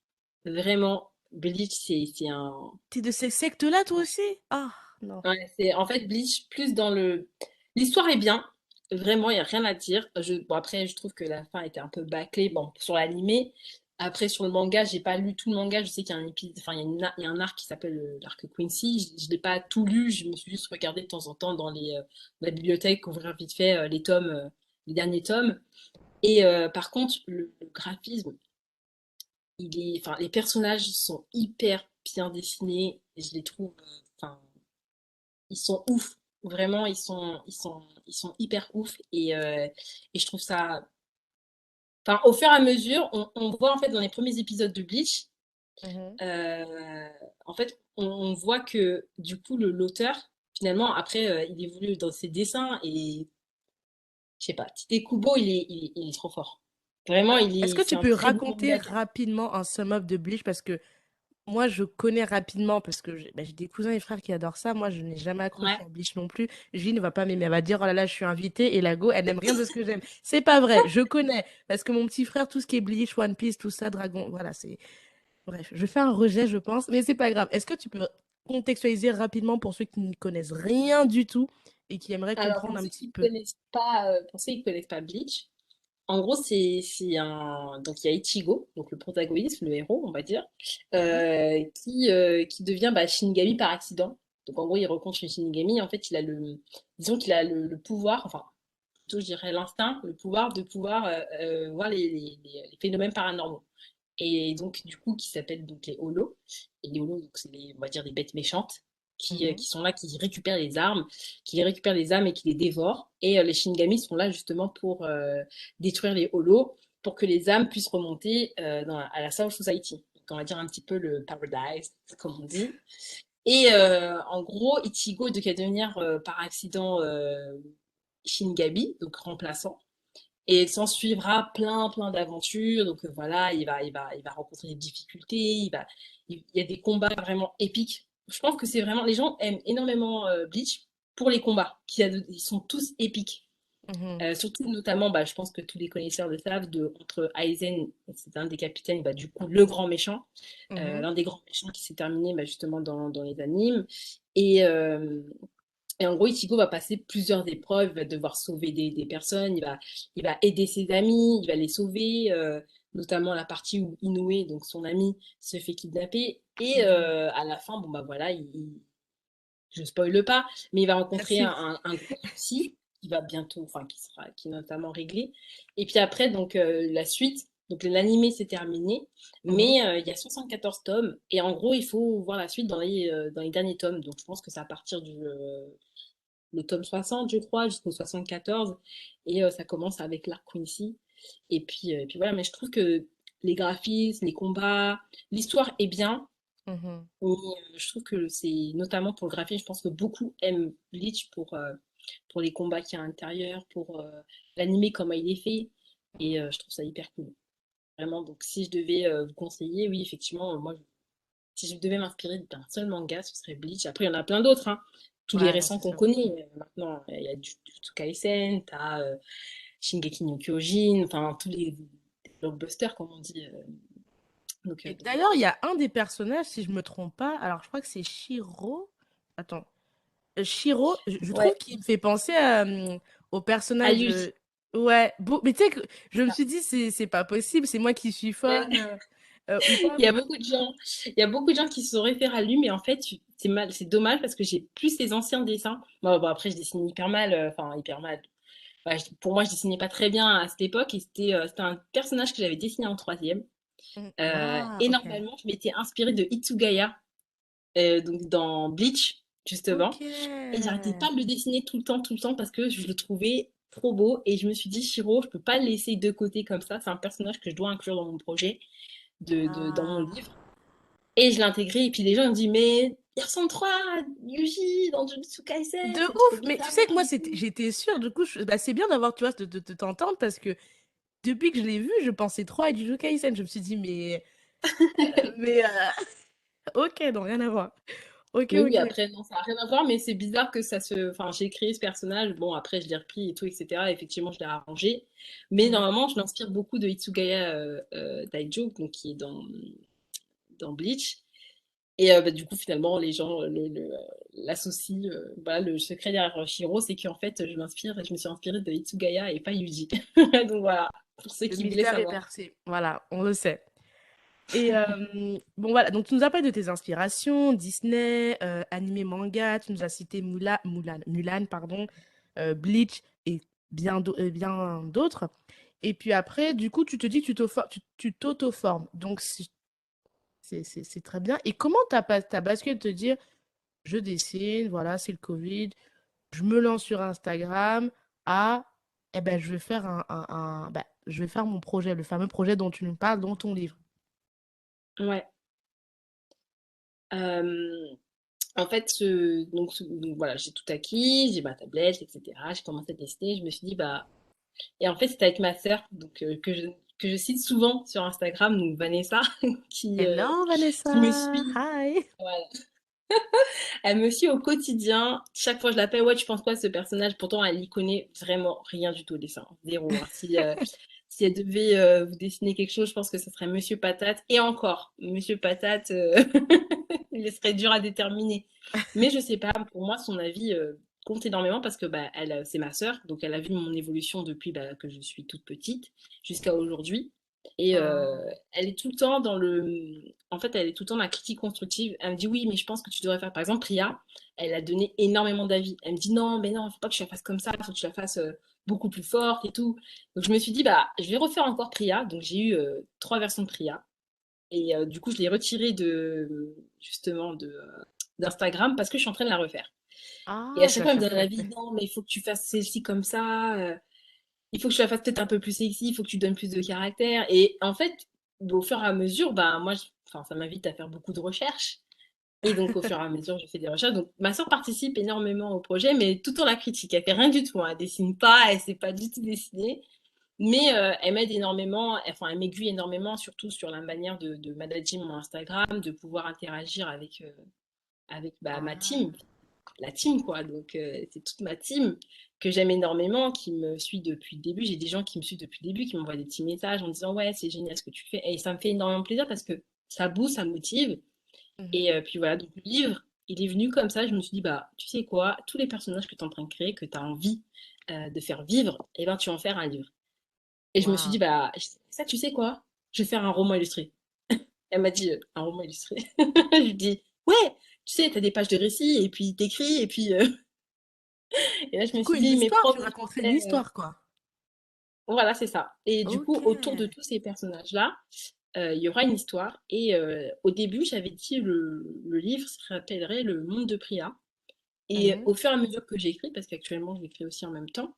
Vraiment, Bleach, c'est un. T'es de ces sectes-là toi aussi? Ah, non. Ouais, c'est en fait Bleach plus dans le. L'histoire est bien, vraiment, il n'y a rien à dire. Bon, après, je trouve que la fin était un peu bâclée. Bon, sur l'animé. Après, sur le manga, j'ai pas lu tout le manga. Je sais qu'il y a un épisode, enfin, il y a un arc qui s'appelle l'arc Quincy. Je l'ai pas tout lu. Je me suis juste regardé de temps en temps dans la bibliothèque, ouvrir vite fait les tomes, les derniers tomes. Et par contre, le graphisme, enfin, les personnages sont hyper bien dessinés. Et je les trouve, enfin, ils sont ouf. Vraiment, ils sont hyper ouf. Et je trouve ça. Enfin, au fur et à mesure, on voit en fait dans les premiers épisodes de Bleach, Mhm. euh, en fait, on voit que du coup, l'auteur, finalement, après, il évolue dans ses dessins et Je sais pas, Tite Kubo, il est trop fort. Vraiment, Est-ce que c'est tu un peux très bon raconter mangaka. rapidement un sum-up de Bleach? Parce que moi, je connais rapidement, parce que j'ai des cousins et frères qui adorent ça. Moi, je n'ai jamais accroché Ouais. à Bleach non plus. Julie ne va pas m'aimer. Elle va dire, oh là là, je suis invitée. Et la go, elle n'aime rien de ce que j'aime. C'est pas vrai. Je connais. Parce que mon petit frère, tout ce qui est Bleach, One Piece, tout ça, Dragon, voilà, c'est. Bref, je fais un rejet, je pense. Mais c'est pas grave. Est-ce que tu peux contextualiser rapidement pour ceux qui ne connaissent rien du tout et qui aimeraient Alors, comprendre un petit peu? pour ceux qui connaissent pas Bleach, en gros, c'est un. Donc, il y a Ichigo, donc le protagoniste, le héros, on va dire, Mhm, qui devient Shinigami par accident. Donc, en gros, il rencontre une Shinigami. En fait, disons qu'il a le pouvoir, enfin, plutôt, je dirais l'instinct, le pouvoir de pouvoir voir les phénomènes paranormaux. Et donc, du coup, qui s'appellent donc les holos. Et les holos, donc, c'est on va dire des bêtes méchantes mhm, qui sont là, qui récupèrent les armes, qui récupèrent les âmes et qui les dévorent. Et les Shinigami sont là justement pour détruire les holos, pour que les âmes puissent remonter à la Soul Society. Donc, on va dire un petit peu le paradise, comme on dit. Et en gros, Ichigo devait devenir par accident Shinigami, donc remplaçant. Et s'en suivra plein d'aventures. Donc voilà, il va rencontrer des difficultés. Il y a des combats vraiment épiques. Je pense que c'est vraiment, les gens aiment énormément Bleach pour les combats, ils sont tous épiques. mhm, Surtout notamment, je pense que tous les connaisseurs le savent, entre Aizen, c'est un des capitaines, du coup le grand méchant, mhm. l'un des grands méchants qui s'est terminé justement dans les animes. Et, euh, et en gros, Ichigo va passer plusieurs épreuves, il va devoir sauver des personnes, il va aider ses amis, il va les sauver, notamment la partie où Inoue, donc son ami, se fait kidnapper. Et Mhm. à la fin, bon voilà, je spoile pas, mais il va rencontrer Merci. un gros souci qui va bientôt, enfin qui est notamment réglé. Et puis après, donc la suite, donc l'animé s'est terminé, Mhm. mais il y a 74 tomes, et en gros, il faut voir la suite dans les derniers tomes. Donc je pense que c'est à partir du le tome 60, je crois, jusqu'au 74. Et ça commence avec l'arc Quincy. Et puis voilà, mais je trouve que les graphismes, les combats, l'histoire est bien. Mhm. Mais je trouve que c'est notamment pour le graphisme, je pense que beaucoup aiment Bleach pour les combats qu'il y a à l'intérieur, pour l'animé, comment il est fait. Et je trouve ça hyper cool. Vraiment, donc si je devais vous conseiller, oui, effectivement, moi, si je devais m'inspirer d'un seul manga, ce serait Bleach. Après, il y en a plein d'autres, hein. Tous les Ouais, non, récents c'est qu'on sûr. connaît. Maintenant, il y a Jujutsu Kaisen, t'as Shingeki no Kyojin, enfin, tous les blockbusters, comme on dit. Et Donc voilà. d'ailleurs, il y a un des personnages, si je me trompe pas, alors je crois que c'est Shiro. Attends. Shiro, je trouve Ouais, qu'il me fait penser au à personnage. Yuji. Ouais, mais tu sais que je me suis dit, c'est pas possible, c'est moi qui suis Ouais. folle ou pas, Il y a mais. beaucoup de gens, il y a beaucoup de gens qui se réfèrent à lui, mais en fait, c'est mal, c'est dommage parce que j'ai plus ses anciens dessins. Bon, après, je dessine hyper mal, enfin, hyper mal. Pour moi, je dessinais pas très bien à cette époque et c'était un personnage que j'avais dessiné en troisième. Ah, Et ok. normalement, je m'étais inspirée de Itsugaya, donc dans Bleach, Ok. justement. Et j'arrêtais pas de le dessiner tout le temps, parce que je le trouvais trop beau. Et je me suis dit, Shiro, je peux pas le laisser de côté comme ça. C'est un personnage que je dois inclure dans mon projet, dans mon Ah. livre. Et je l'ai intégré. Et puis les gens ils me disent, mais il ressemble trop à Yuji dans Jujutsu De Kaisen, c'est trop ouf! Mais tu bizarre sais que moi, et tout. j'étais sûre, du coup, bah, c'est bien d'avoir, tu vois, de t'entendre parce que depuis que je l'ai vu, je pensais trop à Jujutsu Kaisen. Je me suis dit, mais ok, non, rien à voir. Ok, Mais oui, ok. après, non, ça n'a rien à voir, mais c'est bizarre que ça se. Enfin, j'ai créé ce personnage, bon, après, je l'ai repris et tout, etc. Effectivement, je l'ai arrangé. Mais Mhm, normalement, je m'inspire beaucoup de Hitsugaya Daijo, donc, qui est dans Bleach. Et du coup, finalement, les gens l'associent. Voilà, le secret derrière Shiro, c'est qu'en fait, je me suis inspirée de Hitsugaya et pas Yuji. Donc voilà, pour ceux le qui voulaient mystère est savoir. percé. Voilà, on le sait. Et bon, voilà, donc tu nous as parlé de tes inspirations, Disney, animé manga, tu nous as cité Mulan, pardon, Bleach et bien d'autres. Et puis après, du coup, tu te dis que tu t'auto-formes. Donc, c'est très bien. Et comment t'as basculé de te dire, je dessine, voilà, c'est le Covid, je me lance sur Instagram, à, eh ben, je vais faire je vais faire mon projet, le fameux projet dont tu nous parles dans ton livre. Ouais. Euh, En fait, donc voilà, j'ai tout acquis, j'ai ma tablette, etc. J'ai commencé à tester. Je me suis dit, Et en fait, c'était avec ma sœur, donc que je cite souvent sur Instagram, donc Vanessa, qui, euh, Hello qui me Vanessa, suit. hi. Voilà. Elle me suit au quotidien. Chaque fois, je l'appelle, ouais, tu penses quoi de ce personnage? Pourtant, elle y connaît vraiment rien du tout au dessin. Zéro, hein. Si elle devait vous dessiner quelque chose, je pense que ce serait Monsieur Patate. Et encore, Monsieur Patate, il serait dur à déterminer. Mais je sais pas, pour moi, son avis compte énormément parce que bah, c'est ma sœur, donc elle a vu mon évolution depuis bah, que je suis toute petite jusqu'à aujourd'hui. Et Oh. elle est tout le temps dans en fait, elle est tout le temps dans la critique constructive. Elle me dit oui, mais je pense que tu devrais faire. Par exemple, Priya, elle a donné énormément d'avis. Elle me dit non, mais non, il faut pas que tu la fasses comme ça, il faut que tu la fasses beaucoup plus forte et tout. Donc je me suis dit, bah, je vais refaire encore Priya. Donc j'ai eu 3 versions de Priya. Et du coup, je l'ai retirée justement, d'Instagram parce que je suis en train de la refaire. Et à Ah, tu chaque as fois, elle me cherché donne la l'avis, paix. non, mais il faut que tu fasses celle-ci comme ça. Il faut que tu la fasses peut-être un peu plus sexy, il faut que tu donnes plus de caractère. Et en fait, au fur et à mesure, bah, moi, enfin, ça m'invite à faire beaucoup de recherches. Et donc, au fur et à mesure, je fais des recherches. Donc, ma soeur participe énormément au projet, mais tout en la critique. Elle fait rien du tout, hein. Elle dessine pas, elle sait pas du tout dessiner. Mais elle m'aide énormément, enfin, elle m'aiguille énormément, surtout sur la manière de manager mon Instagram, de pouvoir interagir avec bah, ma team, Ah. la team, quoi. Donc, c'est toute ma team que j'aime énormément, qui me suit depuis le début. J'ai des gens qui me suivent depuis le début, qui m'envoient des petits messages en disant, ouais, c'est génial ce que tu fais. Et ça me fait énormément plaisir parce que ça booste, ça me motive. Et Mhm. puis voilà, donc le livre, il est venu comme ça. Je me suis dit, bah, tu sais quoi, tous les personnages que tu es en train de créer, que tu as envie de faire vivre, et ben, tu vas en faire un livre. Et je me suis dit, Wow. bah, ça, tu sais quoi, je vais faire un roman illustré. Elle m'a dit, un roman illustré. Je lui dis, ouais, tu sais, t'as des pages de récits, et puis t'écris, et puis. Et là, je Du me coup, suis une dit, mes histoire, profs tu de raconterais une français. histoire, quoi. Voilà, c'est ça. Et du coup, Ok. autour de tous ces personnages-là, il y aura une histoire. Et au début, j'avais dit le livre s'appellerait Le Monde de Priya. Et Mhm. au fur et à mesure que j'écris, parce qu'actuellement, je l'écris aussi en même temps,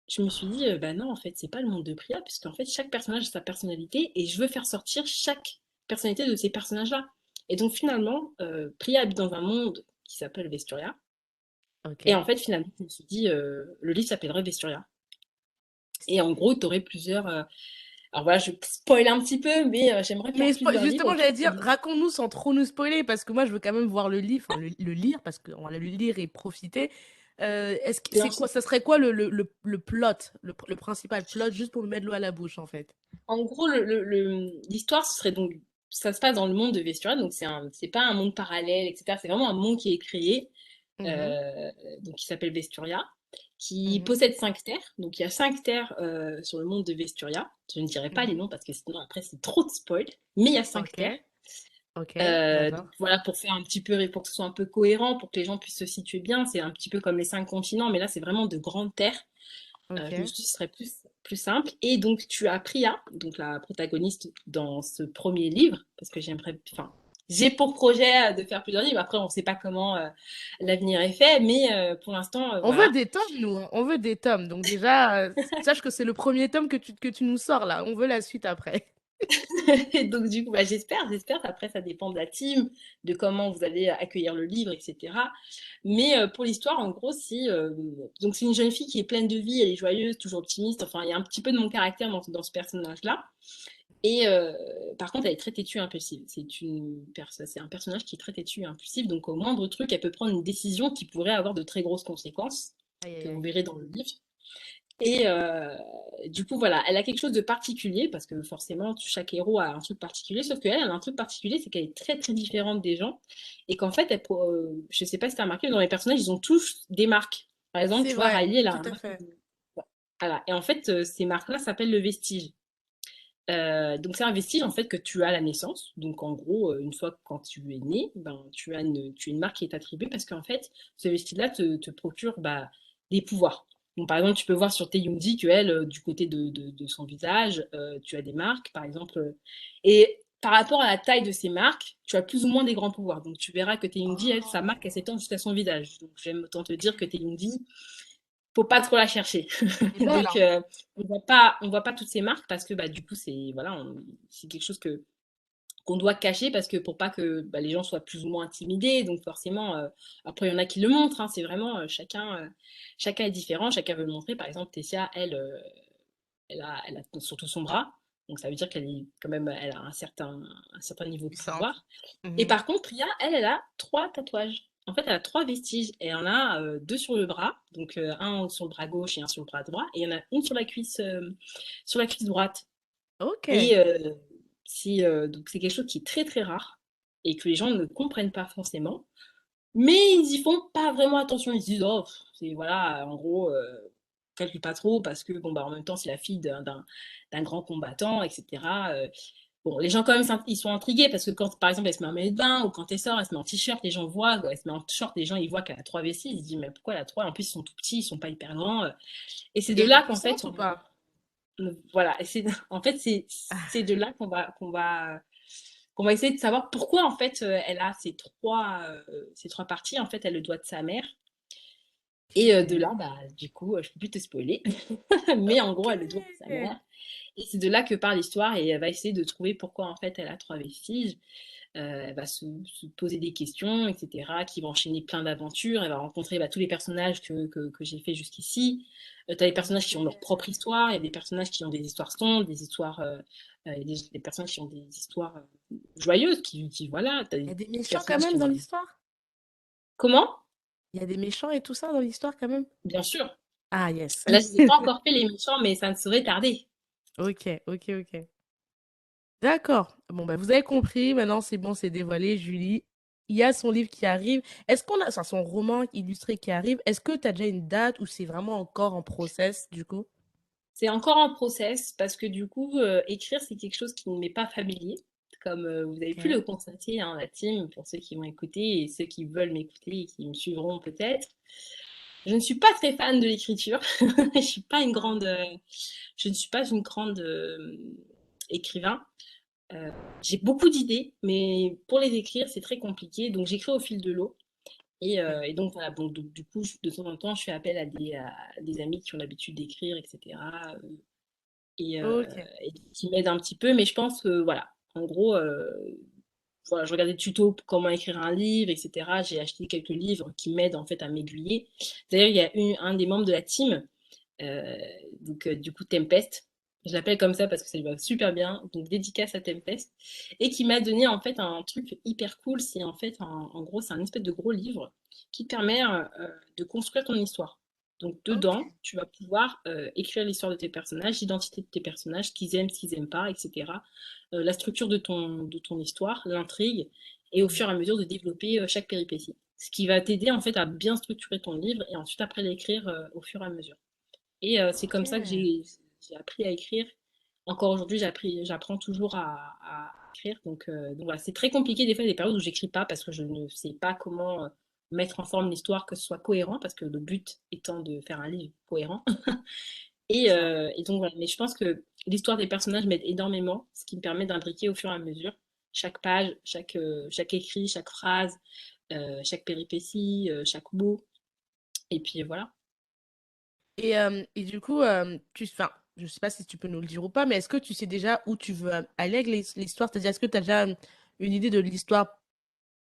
je me suis dit, bah non, en fait, c'est pas le monde de Priya, puisqu'en fait, chaque personnage a sa personnalité, et je veux faire sortir chaque personnalité de ces personnages-là. Et donc, finalement, Priya habite dans un monde qui s'appelle Vesturia. Et Ok. en fait, finalement, je me suis dit, le livre s'appellerait Vesturia. Et en gros, tu aurais plusieurs. Alors voilà, je spoil un petit peu, mais j'aimerais faire Mais plusieurs livres justement, autour j'allais de ce dire, monde. raconte-nous sans trop nous spoiler, parce que moi, je veux quand même voir le livre, enfin, le lire, parce qu'on va le lire et profiter. Est-ce que Bien c'est sûr. quoi, ça serait quoi le plot, le principal plot, juste pour me mettre l'eau à la bouche, en fait? En gros, l'histoire, ce serait donc. Ça se passe dans le monde de Vesturia, donc c'est pas un monde parallèle, etc. C'est vraiment un monde qui est créé, Mhm, euh, donc qui s'appelle Vesturia, qui mhm. possède 5 terres. Donc il y a 5 terres sur le monde de Vesturia. Je ne dirai pas les Mhm. noms parce que sinon après c'est trop de spoil. Mais il y a cinq Ok, terres. ok, Donc d'accord. voilà, pour faire un petit peu, pour que ce soit un peu cohérent, pour que les gens puissent se situer bien, c'est un petit peu comme les 5 continents, mais là c'est vraiment de grandes terres. Je me Ok. suis dit ce serait plus simple. Et donc tu as Priya, donc la protagoniste dans ce premier livre, parce que enfin, j'ai pour projet de faire plusieurs livres. Après, on ne sait pas comment l'avenir est fait, mais pour l'instant, On veut voilà. des tomes, nous, hein. On veut des tomes. Donc déjà, sache que c'est le premier tome que tu nous sors, là. On veut la suite après. Et donc, du coup, bah, j'espère. Après, ça dépend de la team, de comment vous allez accueillir le livre, etc. Mais pour l'histoire, en gros, donc c'est une jeune fille qui est pleine de vie, elle est joyeuse, toujours optimiste. Enfin, il y a un petit peu de mon caractère dans ce personnage-là. Et par contre, elle est très têtue et impulsive. C'est un personnage qui est très têtu et impulsif. Donc, au moindre truc, elle peut prendre une décision qui pourrait avoir de très grosses conséquences, Aïe, que aïe, vous aïe. verrez dans le livre. Et du coup, voilà, elle a quelque chose de particulier, parce que forcément, chaque héros a un truc particulier, sauf qu'elle, elle a un truc particulier, c'est qu'elle est très, très différente des gens, et qu'en fait, je sais pas si tu as remarqué, mais dans les personnages, ils ont tous des marques. Par exemple, C'est tu vois, vrai, Riley, elle a tout un à marque. fait. Voilà. Et en fait, ces marques-là s'appellent le vestige. Donc c'est un vestige en fait que tu as à la naissance. Donc en gros, une fois que quand tu es né, ben, tu as une marque qui est attribuée parce qu'en fait, ce vestige-là te procure bah, des pouvoirs. Donc par exemple, tu peux voir sur Taeyundi que elle, du côté de son visage, tu as des marques, par exemple. Et par rapport à la taille de ces marques, tu as plus ou moins des grands pouvoirs. Donc tu verras que Taeyundi, elle, sa marque, elle Oh, s'étend jusqu'à son visage. Donc j'aime autant te dire que ok. Taeyundi, faut pas trop la chercher. Elle est belle, Donc, hein? on voit pas toutes ces marques parce que bah, du coup, c'est quelque chose qu'on doit cacher parce que pour pas que bah, les gens soient plus ou moins intimidés. Donc, forcément, après, il y en a qui le montrent. Hein, c'est vraiment chacun est différent, chacun veut le montrer. Par exemple, Tessia, elle, elle a surtout son bras. Donc ça veut dire qu'elle est quand même, elle a un certain niveau de Puissante. pouvoir. Et Mhm. par contre, Priya, elle a trois tatouages. En fait, elle a trois vestiges. Et elle en a deux sur le bras, donc un sur le bras gauche et un sur le bras droit. Et il y en a une sur la cuisse droite. Ok. Et donc c'est quelque chose qui est très très rare et que les gens ne comprennent pas forcément. Mais ils y font pas vraiment attention. Ils se disent, oh, c'est voilà, en gros, calcule pas trop parce que, bon, bah, en même temps, c'est la fille d'un grand combattant, etc. Bon, les gens, quand même, ils sont intrigués parce que quand, par exemple, elle se met en maillot de bain ou quand elle sort, elle se met en t-shirt, les gens voient, elle se met en short, les gens, ils voient qu'elle a trois vessies. Ils se disent, mais pourquoi elle a trois? En plus, ils sont tout petits, ils sont pas hyper grands. Et c'est Et de elle est là qu'en fait, puissante ou pas? voilà, et en fait, c'est de là qu'on va essayer de savoir pourquoi, en fait, elle a ces trois parties. En fait, elle le doit de sa mère. Et de Ok. là, bah, du coup, je peux plus te spoiler, mais en gros, elle le doit à sa Ok. mère. Et c'est de là que part l'histoire et elle va essayer de trouver pourquoi, en fait, elle a trois vestiges. Elle va se poser des questions, etc., qui vont enchaîner plein d'aventures. Elle va rencontrer bah, tous les personnages que j'ai fait jusqu'ici. Tu as des personnages qui ont leur Ok. propre histoire, il y a des personnages qui ont des histoires sombres, des histoires, il y a des personnages qui ont des histoires joyeuses, voilà, tu as Il y des a des méchants quand personnages qui même ont dans des... l'histoire? Comment? Il y a des méchants et tout ça dans l'histoire quand même? Bien sûr. Ah, yes. Là, je n'ai pas encore fait les méchants, mais ça ne saurait tarder. Ok, ok, ok. D'accord. Bon, bah, vous avez compris. Maintenant, c'est bon, c'est dévoilé, Julie. Il y a son livre qui arrive. Est-ce qu'on a, enfin, son roman illustré qui arrive. Est-ce que tu as déjà une date ou c'est vraiment encore en process, du coup? C'est encore un process parce que du coup, écrire, c'est quelque chose qui ne m'est pas familier. Comme vous avez pu Ok. le constater, hein, la team, pour ceux qui vont écouter et ceux qui veulent m'écouter et qui me suivront peut-être. Je ne suis pas très fan de l'écriture. Je suis pas une grande, je ne suis pas une grande écrivain. Euh, j'ai beaucoup d'idées, mais pour les écrire, c'est très compliqué. Donc j'écris au fil de l'eau. Ok. Et donc voilà, bon, donc, du coup, de temps en temps, je fais appel à des amis qui ont l'habitude d'écrire, etc. et, euh, Ok. et qui m'aide un petit peu. Mais je pense que, voilà, en gros, voilà, je regardais des tutos pour comment écrire un livre, etc. J'ai acheté quelques livres qui m'aident en fait à m'aiguiller. D'ailleurs, il y a un des membres de la team, euh, du coup Tempest, je l'appelle comme ça parce que ça lui va super bien, donc dédicace à Tempest, et qui m'a donné en fait un truc hyper cool, c'est en fait, en gros, c'est un espèce de gros livre qui te permet de construire ton histoire. Donc Ok. dedans, tu vas pouvoir écrire l'histoire de tes personnages, l'identité de tes personnages, ce qu'ils aiment, ce qu'ils n'aiment pas, etc. La structure de ton histoire, l'intrigue, et au fur et à mesure de développer chaque péripétie. Ce qui va t'aider en fait à bien structurer ton livre et ensuite après l'écrire au fur et à mesure. Et c'est comme ça que Ok. j'ai appris à écrire. Encore aujourd'hui, j'apprends toujours à écrire. Donc voilà, c'est très compliqué des fois, il y a des périodes où j'écris pas parce que je ne sais pas comment mettre en forme l'histoire, que ce soit cohérent, parce que le but étant de faire un livre cohérent. Ça. Et donc voilà, mais je pense que l'histoire des personnages m'aide énormément, ce qui me permet d'imbriquer au fur et à mesure chaque page, chaque écrit, chaque phrase, chaque péripétie, chaque mot. Et puis voilà. Et du coup, enfin, je sais pas si tu peux nous le dire ou pas, mais est-ce que tu sais déjà où tu veux aller avec l'histoire? C'est-à-dire, est-ce que tu as déjà une idée de l'histoire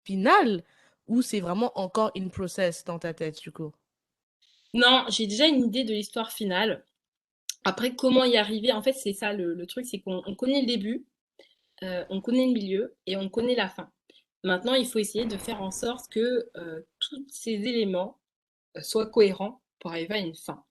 finale ou c'est vraiment encore in process dans ta tête, du coup? Non, j'ai déjà une idée de l'histoire finale. Après, comment y arriver? En fait, c'est ça le truc, c'est qu'on connaît le début, on connaît le milieu et on connaît la fin. Maintenant, il faut essayer de faire en sorte que tous ces éléments soient cohérents pour arriver à une fin.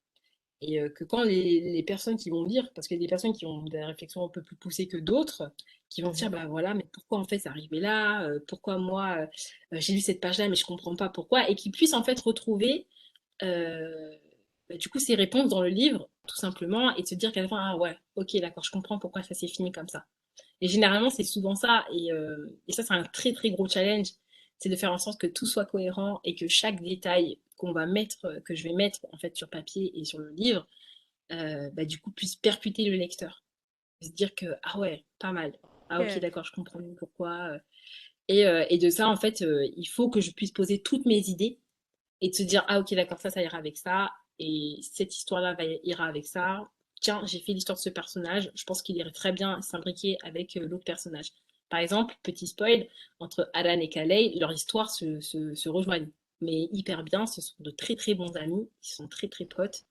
Et que quand les personnes qui vont lire, parce qu'il y a des personnes qui ont des réflexions un peu plus poussées que d'autres, qui vont dire, Mhm. bah voilà, mais pourquoi en fait c'est arrivé là? Pourquoi moi j'ai lu cette page-là, mais je comprends pas pourquoi? Et qui puissent en fait retrouver euh, bah, du coup ces réponses dans le livre, tout simplement, et de se dire qu'à la fin, ah ouais, ok, d'accord, je comprends pourquoi ça s'est fini comme ça. Et généralement, c'est souvent ça. Et ça, c'est un très, très gros challenge. C'est de faire en sorte que tout soit cohérent et que chaque détail qu'on va mettre, que je vais mettre en fait sur papier et sur le livre, bah, du coup, puisse percuter le lecteur. Se dire que, ah ouais, pas mal. Ah ok, Ok. d'accord, je comprends mieux pourquoi. Et de ça, en fait, il faut que je puisse poser toutes mes idées et de se dire, ah ok, d'accord, ça ira avec ça. Et cette histoire-là ira avec ça. Tiens, j'ai fait l'histoire de ce personnage. Je pense qu'il irait très bien s'imbriquer avec l'autre personnage. Par exemple, petit spoil, entre Alan et Kalei, leur histoire se rejoignent. Mais hyper bien, ce sont de très très bons amis, ils sont très très potes.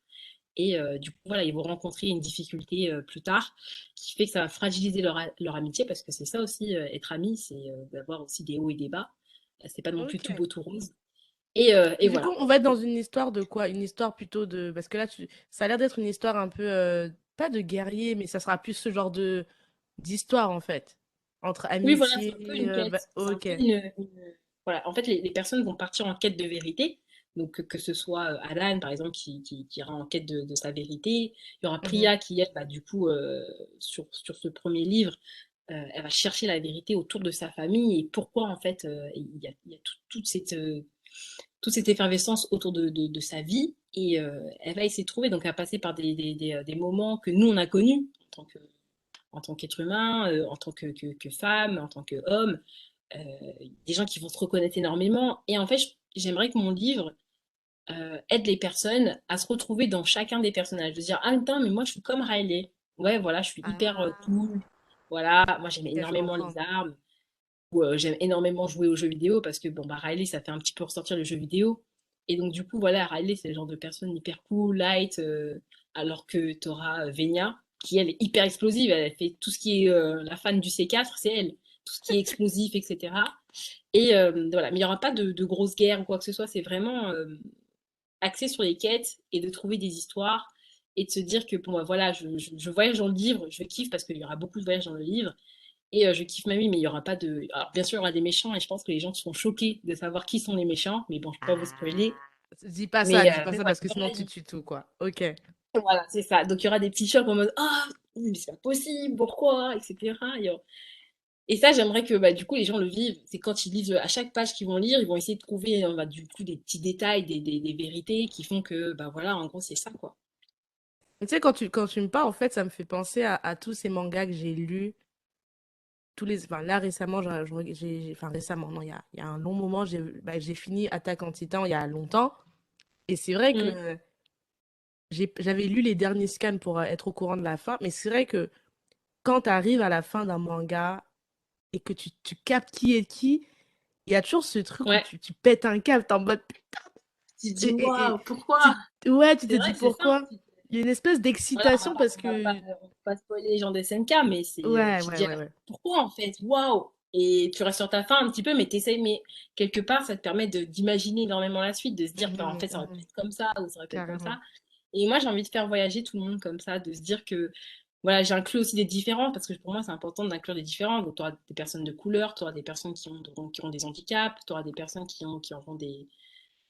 Et du coup, voilà, ils vont rencontrer une difficulté plus tard qui fait que ça va fragiliser leur amitié parce que c'est ça aussi, être ami, c'est d'avoir aussi des hauts et des bas. C'est pas non plus tout Ok. beau, tout rose. Et Et du coup, voilà. on va être dans une histoire de quoi? Une histoire plutôt de... Parce que là, ça a l'air d'être une histoire un peu... pas de guerrier, mais ça sera plus ce genre de d'histoire, en fait. Entre Oui, voilà, c'est un peu amitié... une quête. C'est un ok. peu voilà. En fait, les personnes vont partir en quête de vérité. Donc, que ce soit Alan, par exemple, qui ira en quête de sa vérité. Il y aura Mhm. Priya qui, elle, bah, du coup, sur ce premier livre, elle va chercher la vérité autour de sa famille et pourquoi, en fait, il y a toute cette effervescence autour de sa vie. Et elle va essayer de trouver. Donc, elle va passer par des moments que nous, on a connus en tant qu'être humain, en tant que femme, en tant qu'homme, euh, des gens qui vont se reconnaître énormément. Et en fait, j'aimerais que mon livre aide les personnes à se retrouver dans chacun des personnages. De se dire, ah putain, mais moi je suis comme Riley. Ouais, voilà, je suis hyper Ah, cool. Voilà, moi j'aime ok, je énormément comprends. les armes. Ou j'aime énormément jouer aux jeux vidéo parce que bon, bah, Riley, ça fait un petit peu ressortir le jeu vidéo. Et donc, du coup, voilà, Riley, c'est le genre de personne hyper cool, light, alors que tu auras Venia, qui elle est hyper explosive. Elle fait tout ce qui est la fan du C4, c'est elle. Tout ce qui est explosif, etc. Et voilà, mais il n'y aura pas de grosses guerres ou quoi que ce soit. C'est vraiment axé sur les quêtes et de trouver des histoires et de se dire que, bon, bah, voilà, je voyage dans le livre, je kiffe parce qu'il y aura beaucoup de voyages dans le livre et je kiffe ma vie, mais il y aura pas de. Alors, bien sûr, il y aura des méchants, et je pense que les gens seront choqués de savoir qui sont les méchants, mais bon, je ne peux pas vous Ah, spoiler. dis pas Mais ça voilà, parce que sinon tu tues tout, quoi. Ok. voilà, c'est ça. Donc, il y aura des petits chocs en mode ah, mais c'est pas possible, pourquoi, etc. Et ça, j'aimerais que bah, du coup, les gens le vivent. C'est quand ils lisent à chaque page qu'ils vont lire, ils vont essayer de trouver bah, du coup des petits détails, des vérités qui font que, bah voilà, en gros, c'est ça, quoi. Mais tu sais, quand tu me parles, en fait, ça me fait penser à tous ces mangas que j'ai lus. Enfin, là, récemment, enfin, récemment, non, il y a un long moment, j'ai fini Attack on Titan il y a longtemps. Et c'est vrai Mm. que j'avais lu les derniers scans pour être au courant de la fin. Mais c'est vrai que quand tu arrives à la fin d'un manga et que tu captes qui est qui, il y a toujours ce truc où Ouais, tu pètes un câble, t'es en mode tu te dis et waouh, pourquoi? tu, ouais, tu te C'est dis vrai que c'est ça. pourquoi. Il y a une espèce Voilà, d'excitation parce que. on va pas spoiler les gens de SNK, mais Ouais, tu te ouais, dis ouais, ouais. pourquoi en fait? Waouh! Et tu restes sur ta faim un petit peu, mais t'essayes, mais quelque part, ça te permet d'imaginer énormément la suite, de se dire qu'en Mhm, fait, ça aurait pu mhm, être comme ça, ou ça aurait pu être comme carrément. ça. Et moi, j'ai envie de faire voyager tout le monde comme ça, de se dire que, voilà, j'inclus aussi des différents, parce que pour moi, c'est important d'inclure des différents. Donc, tu auras des personnes de couleur, tu auras des personnes qui ont des handicaps, tu auras des personnes qui auront des,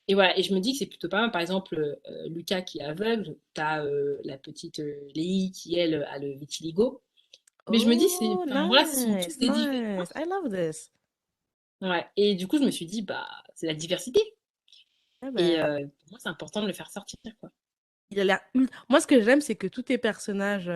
et voilà, et je me dis que c'est plutôt pas mal. Par exemple, Lucas qui est aveugle, t'as la petite Léi qui, elle, a le vitiligo. Mais je me dis, Oh, enfin, voilà, ce sont tous nice, des différences. nice. I love this. Ouais. Et du coup, je me suis dit, bah, c'est la diversité. Eh Et ben, pour moi, c'est important de le faire sortir, quoi. il a l'air Moi, ce que j'aime, c'est que tous tes personnages,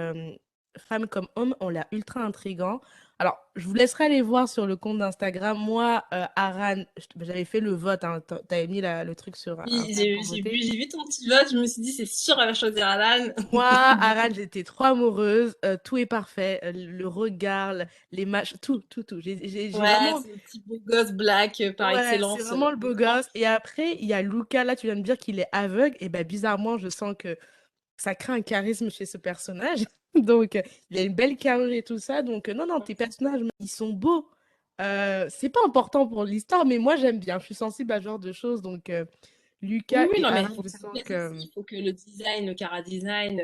femmes comme hommes, ont l'air ultra intrigants. Alors, je vous laisserai aller voir sur le compte d'Instagram. Moi, Aran, j'avais fait le vote, hein, t'avais mis le truc sur Oui, Insta pour voter. j'ai vu ton petit vote, je me suis dit, c'est sûr, elle va choisir Alan. Moi, Du coup, Aran, j'étais trop amoureuse. Tout est parfait. Le regard, les matchs, tout, tout, tout. J'ai ouais, vraiment. c'est le petit beau gosse black par Ouais, c'est excellence, vraiment le beau franchement. gosse. Et après, il y a Luca. Là, tu viens de dire qu'il est aveugle. Et ben, bizarrement, je sens que ça crée un charisme chez ce personnage. Donc, il a une belle carrure et tout ça. Donc, non, non, tes personnages, ils sont beaux. C'est pas important pour l'histoire, mais moi, j'aime bien. Je suis sensible à ce genre de choses. Donc, Oui, Lucas oui, et non, mais il Aran, faut je que ça me sens plaise aussi. que Il faut que le design, le chara design,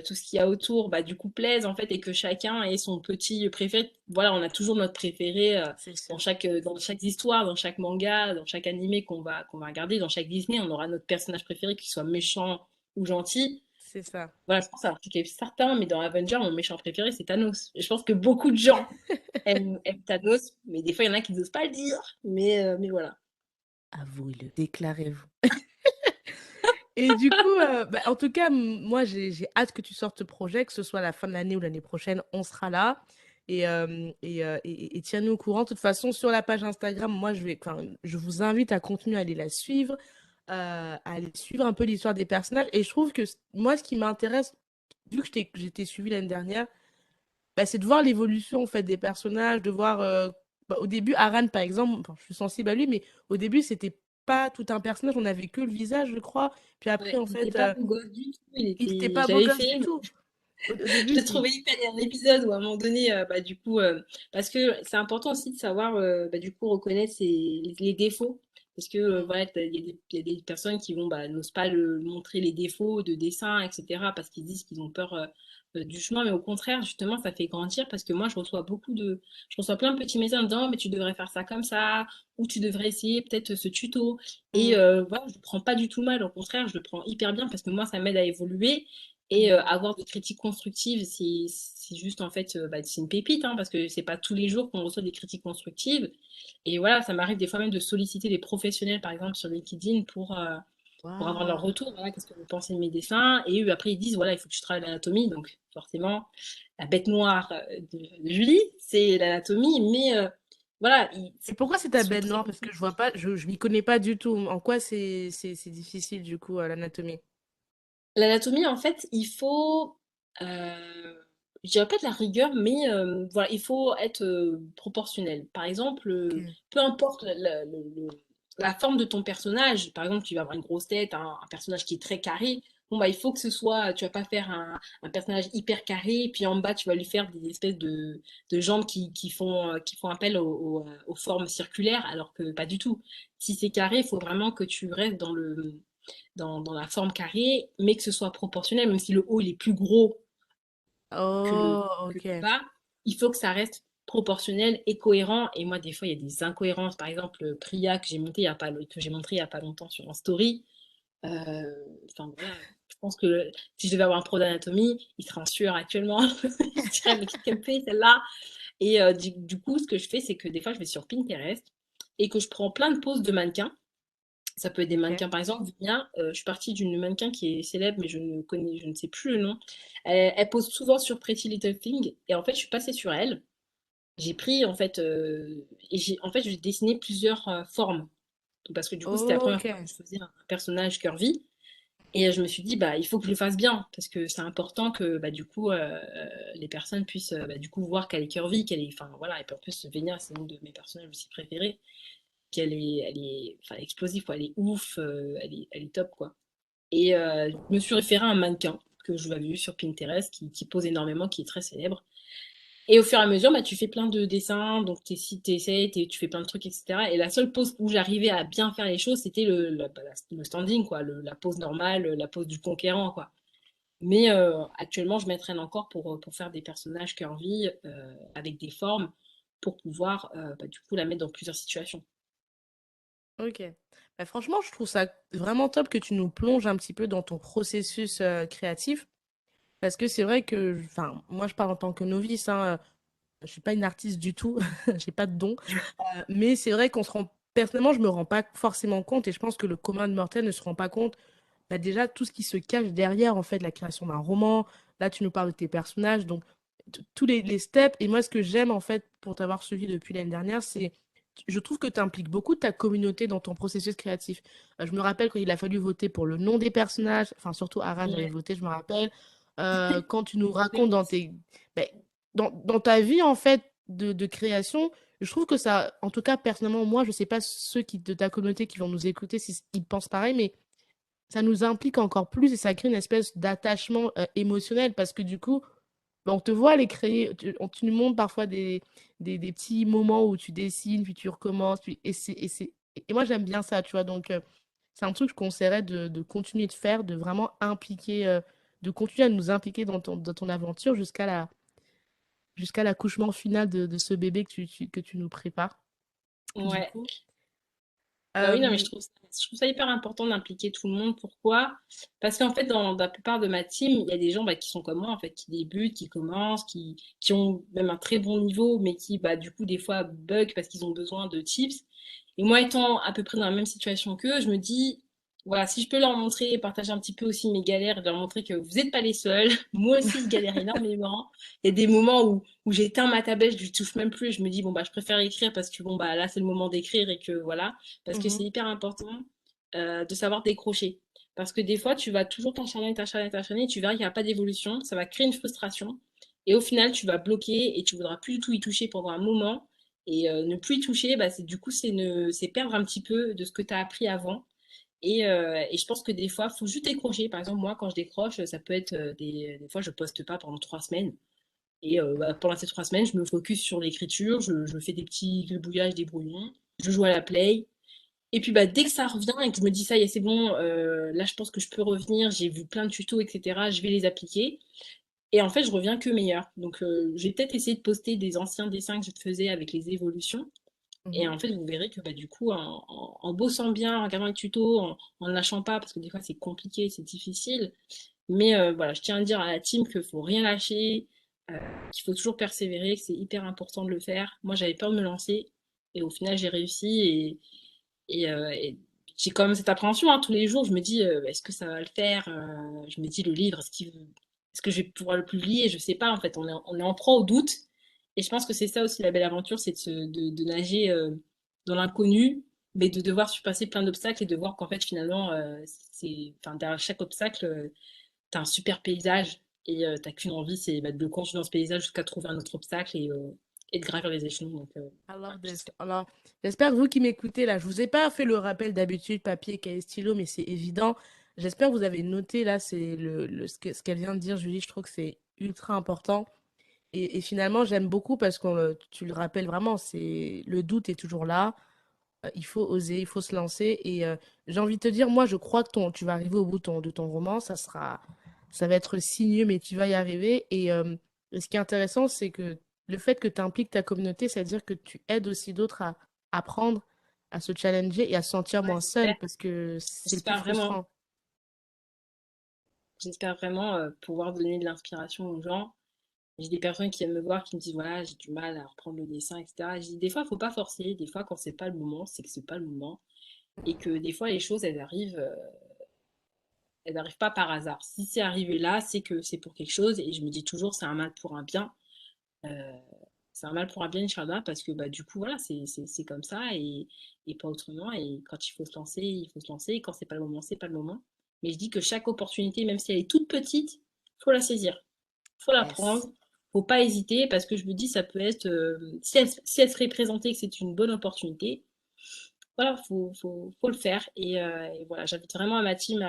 tout ce qu'il y a autour, bah, du coup, plaise, en fait, et que chacun ait son petit préféré. Voilà, on a toujours notre préféré c'est sûr. dans chaque histoire, dans chaque manga, dans chaque animé qu'on va regarder, dans chaque Disney, on aura notre personnage préféré, qu'il soit méchant ou gentil. C'est ça. Voilà, je pense avoir cité certains, mais dans Avenger, mon méchant préféré, c'est Thanos. Et je pense que beaucoup de gens aiment Thanos, mais des fois, il y en a qui n'osent pas le dire. Mais voilà. Avouez-le, déclarez-vous. Et du coup, bah, en tout cas, moi, j'ai hâte que tu sortes ce projet, que ce soit à la fin de l'année ou l'année prochaine, on sera là. Et tiens-nous au courant. De toute façon, sur la page Instagram, moi, enfin, je vous invite à continuer à aller la suivre, à aller suivre un peu l'histoire des personnages. Et je trouve que moi, ce qui m'intéresse, vu que j'étais suivie l'année dernière, bah, c'est de voir l'évolution en fait des personnages, de voir bah, au début Aran par exemple, enfin, je suis sensible à lui, mais au début c'était pas tout un personnage, on avait que le visage, je crois. Puis après, Ouais, en il était fait, pas beau gosse du tout. il était Je pas beau l'avais gosse du fait. tout. Au Je début, le trouvais hyper. Il y a un épisode où à un moment donné, du coup, parce que c'est important aussi de savoir, du coup, reconnaître les défauts. Parce que voilà, il y a des personnes qui vont, n'osent pas montrer les défauts de dessin, etc. parce qu'ils disent qu'ils ont peur du chemin. Mais au contraire, justement, ça fait grandir parce que moi, je reçois plein de petits messages en disant, mais tu devrais faire ça comme ça, ou tu devrais essayer peut-être ce tuto. Et Mm, voilà, je ne prends pas du tout mal. Au contraire, je le prends hyper bien parce que moi, ça m'aide à évoluer. Et mm. avoir des critiques constructives, c'est juste en fait, c'est une pépite, hein, parce que c'est pas tous les jours qu'on reçoit des critiques constructives. Et voilà, ça m'arrive des fois même de solliciter des professionnels, par exemple, sur LinkedIn pour avoir leur Waouh. retour. Voilà, qu'est-ce que vous pensez de mes dessins? Et eux, après, ils disent, voilà, il faut que tu travailles l'anatomie. Donc, forcément, la bête noire de Julie, c'est l'anatomie. Mais voilà, Et pourquoi c'est ils ta sont bête très noire? Parce que je vois pas, je m'y connais pas du tout. En quoi c'est difficile, du coup, l'anatomie? l'anatomie, en fait, je dirais pas de la rigueur, mais voilà, il faut être proportionnel. Par exemple, Ok. peu importe la forme de ton personnage, par exemple, tu vas avoir une grosse tête, un personnage qui est très carré. Bon, il faut que ce soit, tu vas pas faire un personnage hyper carré, puis en bas, tu vas lui faire des espèces de jambes qui font appel aux formes circulaires, alors que pas du tout. Si c'est carré, il faut vraiment que tu restes dans la forme carrée, mais que ce soit proportionnel, même si le haut il est plus gros Oh, que le ok. bas, il faut que ça reste proportionnel et cohérent. Et moi, des fois, il y a des incohérences. Par exemple, Priya que j'ai monté il y a pas, que j'ai montré il y a pas longtemps sur un story. Euh, Enfin voilà, je pense que si je devais avoir un pro d'anatomie, il serait en sueur actuellement. Il se dirait, mais qu'est-ce qu'elle fait celle-là? Et du coup, ce que je fais, c'est que des fois, je vais sur Pinterest et que je prends plein de poses de mannequins. Ça peut être des Ok. mannequins, par exemple, Vivien, je suis partie d'une mannequin qui est célèbre, mais je ne sais plus le nom. Elle pose souvent sur Pretty Little Thing, et en fait, je suis passée sur elle. J'ai pris, en fait, en fait, j'ai dessiné plusieurs formes. Parce que du coup, c'était la première Ok. fois que je faisais un personnage curvy. Et je me suis dit, il faut que je le fasse bien, parce que c'est important que, du coup, les personnes puissent, du coup, voir qu'elle est curvy, qu'elle est, enfin, voilà, et puis en plus, Vénia, c'est une de mes personnages aussi préférés enfin, elle est explosive, quoi. Elle est ouf, elle est top, quoi. Et je me suis référée à un mannequin que je l'avais vu sur Pinterest qui pose énormément, qui est très célèbre. Et au fur et à mesure, tu fais plein de dessins, donc tu fais plein de trucs, etc. Et la seule pose où j'arrivais à bien faire les choses, c'était le standing, quoi, la pose normale, la pose du conquérant, quoi. Mais actuellement, je m'entraîne encore pour faire des personnages curvy avec des formes pour pouvoir du coup la mettre dans plusieurs situations. Ok. Bah, franchement, je trouve ça vraiment top que tu nous plonges un petit peu dans ton processus créatif. Parce que c'est vrai que, enfin, moi, je parle en tant que novice, hein, je suis pas une artiste du tout, j'ai pas de don. Mais c'est vrai qu'on se rend, personnellement, je me rends pas forcément compte, et je pense que le commun de mortel ne se rend pas compte, bah, déjà, tout ce qui se cache derrière, en fait, la création d'un roman. Là, tu nous parles de tes personnages, donc tous les steps. Et moi, ce que j'aime, en fait, pour t'avoir suivi depuis l'année dernière, c'est, je trouve que tu impliques beaucoup ta communauté dans ton processus créatif. Je me rappelle quand il a fallu voter pour le nom des personnages, enfin, surtout Aran, j'avais Ouais. voté, je me rappelle. Quand tu nous racontes dans tes, ben, dans ta vie, en fait, de création, je trouve que ça, en tout cas, personnellement, moi, je sais pas ceux qui, de ta communauté qui vont nous écouter, s'ils pensent pareil, mais ça nous implique encore plus et ça crée une espèce d'attachement émotionnel parce que du coup, ben, on te voit les créer, tu nous montres parfois des petits moments où tu dessines, puis tu recommences, et moi j'aime bien ça, tu vois, donc c'est un truc que je conseillerais de continuer de faire, de vraiment impliquer, de continuer à nous impliquer dans ton aventure jusqu'à l'accouchement final de ce bébé que tu nous prépares, du Ouais. coup. Bah oui, non, mais Euh, je trouve ça hyper important d'impliquer tout le monde. Pourquoi? Parce qu'en fait, dans la plupart de ma team, il y a des gens qui sont comme moi, en fait, qui débutent, qui commencent, qui ont même un très bon niveau, mais qui, du coup, des fois, bug parce qu'ils ont besoin de tips. Et moi, étant à peu près dans la même situation qu'eux, je me dis, voilà, si je peux leur montrer et partager un petit peu aussi mes galères et leur montrer que vous n'êtes pas les seuls, moi aussi, je galère énormément. Il y a des moments où j'éteins ma tablette, je ne touche même plus et je me dis, bon, je préfère écrire parce que, bon, là, c'est le moment d'écrire et que voilà. Parce que mhm. c'est hyper important de savoir décrocher. Parce que des fois, tu vas toujours t'acharner, t'acharner, t'acharner, tu verras qu'il n'y a pas d'évolution, ça va créer une frustration. Et au final, tu vas bloquer et tu voudras plus du tout y toucher pendant un moment. Et ne plus y toucher, bah, c'est perdre un petit peu de ce que tu as appris avant. Et je pense que des fois, il faut juste décrocher. Par exemple, moi, quand je décroche, ça peut être des fois, je poste pas pendant 3 semaines. Et bah, pendant ces 3 semaines, je me focus sur l'écriture, je fais des petits gribouillages, des brouillons, je joue à la play. Et puis bah, dès que ça revient et que je me dis ça y est, c'est bon, là je pense que je peux revenir, j'ai vu plein de tutos, etc. Je vais les appliquer. Et en fait, je reviens que meilleur. Donc j'ai peut-être essayé de poster des anciens dessins que je faisais avec les évolutions. Et Mhm. en fait, vous verrez que bah, du coup, en bossant bien, en regardant les tutos, en ne lâchant pas, parce que des fois c'est compliqué, c'est difficile. Mais voilà, je tiens à dire à la team qu'il faut rien lâcher, qu'il faut toujours persévérer, que c'est hyper important de le faire. Moi, j'avais peur de me lancer. Et au final, j'ai réussi. Et j'ai quand même cette appréhension, hein, tous les jours. Je me dis, est-ce que ça va le faire? Je me dis, le livre, est-ce que je vais pouvoir le publier? Je sais pas, en fait. On est en proie au doute. Et je pense que c'est ça aussi la belle aventure, c'est de nager dans l'inconnu, mais de devoir surpasser plein d'obstacles et de voir qu'en fait, finalement, enfin, derrière chaque obstacle, t'as un super paysage et t'as qu'une envie, c'est bah, de continuer dans ce paysage jusqu'à trouver un autre obstacle et de gravir les échelons. Donc, I voilà, love this. j'espère. Alors, j'espère que vous qui m'écoutez là, je vous ai pas fait le rappel d'habitude, papier, cahier, stylo, mais c'est évident. J'espère que vous avez noté là, c'est ce qu'elle vient de dire, Julie. Je trouve que c'est ultra important. Et finalement, j'aime beaucoup parce que tu le rappelles vraiment, c'est le doute est toujours là. Il faut oser, il faut se lancer. Et j'ai envie de te dire, moi, je crois que tu vas arriver au bout de ton roman. Ça va être sinueux, mais tu vas y arriver. Et ce qui est intéressant, c'est que le fait que tu impliques ta communauté, c'est-à-dire que tu aides aussi d'autres à apprendre, à se challenger et à se sentir Ouais, moins seul parce que c'est le plus j'espère vraiment. frustrant. J'espère vraiment pouvoir donner de l'inspiration aux gens. J'ai des personnes qui viennent me voir qui me disent voilà, j'ai du mal à reprendre le dessin, etc. Je dis des fois, il faut pas forcer. Des fois, quand c'est pas le moment, c'est que c'est pas le moment. Et que des fois, les choses, elles arrivent pas par hasard. Si c'est arrivé là, c'est que c'est pour quelque chose. Et je me dis toujours, c'est un mal pour un bien. Euh, c'est un mal pour un bien, Inch'Allah, parce que bah, du coup, voilà, c'est comme ça et pas autrement. Et quand il faut se lancer, il faut se lancer. Et quand c'est pas le moment, c'est pas le moment. Mais je dis que chaque opportunité, même si elle est toute petite, faut la saisir. Faut la Yes. prendre. Faut pas hésiter parce que je me dis, ça peut être. Si elle se représentée, que c'est une bonne opportunité, voilà, faut le faire. Et voilà, j'invite vraiment à ma team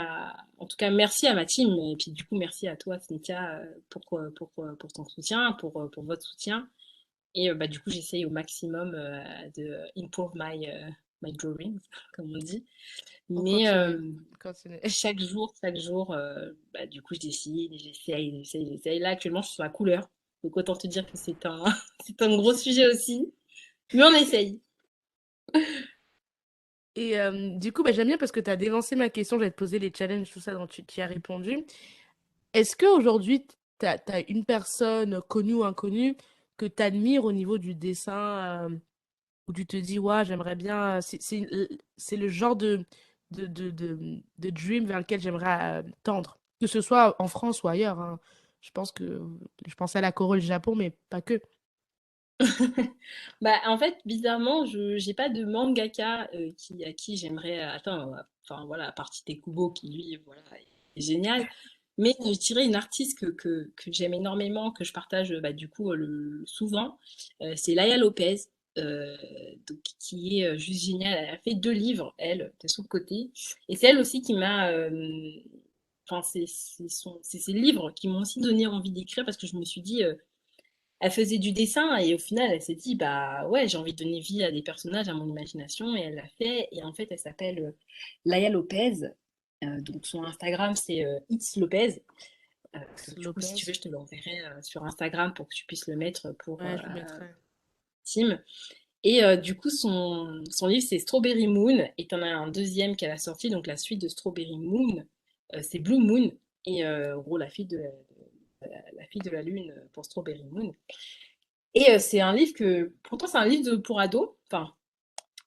en tout cas, merci à ma team. Et puis du coup, merci à toi, Cynthia, pour ton soutien, pour votre soutien. Et bah, du coup, j'essaye au maximum de improve my drawings, comme on dit. On Mais continue. Continue. chaque jour, bah, du coup, je dessine, j'essaye. Là, actuellement, je suis sur la couleur. Donc, autant te dire que c'est un, c'est un gros sujet aussi. Mais on essaye. Et du coup, bah, j'aime bien parce que tu as dévancé ma question. J'allais te poser les challenges, tout ça, dont tu y as répondu. Est-ce qu'aujourd'hui, tu as une personne connue ou inconnue que tu admires au niveau du dessin, où tu te dis, ouais, j'aimerais bien. C'est le genre de dream vers lequel j'aimerais tendre, que ce soit en France ou ailleurs, hein. Je pense à la Corée, le Japon, mais pas que. Bah, en fait, bizarrement, je j'ai pas de mangaka à qui j'aimerais. Attends, enfin voilà, à part Kubo qui lui, voilà, est génial. Mais je dirais une artiste que j'aime énormément, que je partage bah, du coup souvent, c'est Laia Lopez, euh, donc, qui est juste géniale. Elle a fait 2 livres, elle, de son côté. Et c'est elle aussi qui m'a. Enfin, c'est ses livres qui m'ont aussi donné envie d'écrire parce que je me suis dit. Elle faisait du dessin et au final, elle s'est dit, bah ouais, j'ai envie de donner vie à des personnages, à mon imagination, et elle l'a fait. Et en fait, elle s'appelle Laia Lopez. Donc son Instagram, c'est It's Lopez. Donc, du coup, si tu Lopez. veux, je te l'enverrai sur Instagram pour que tu puisses le mettre pour Ouais, je le mettrai. Tim. Et du coup, son livre, c'est Strawberry Moon. Et tu en as un deuxième qu'elle a sorti, donc la suite de Strawberry Moon, c'est Blue Moon. Et en gros, la fille de la lune pour Strawberry Moon. Et c'est un livre que, pourtant, c'est un livre pour ados. Enfin,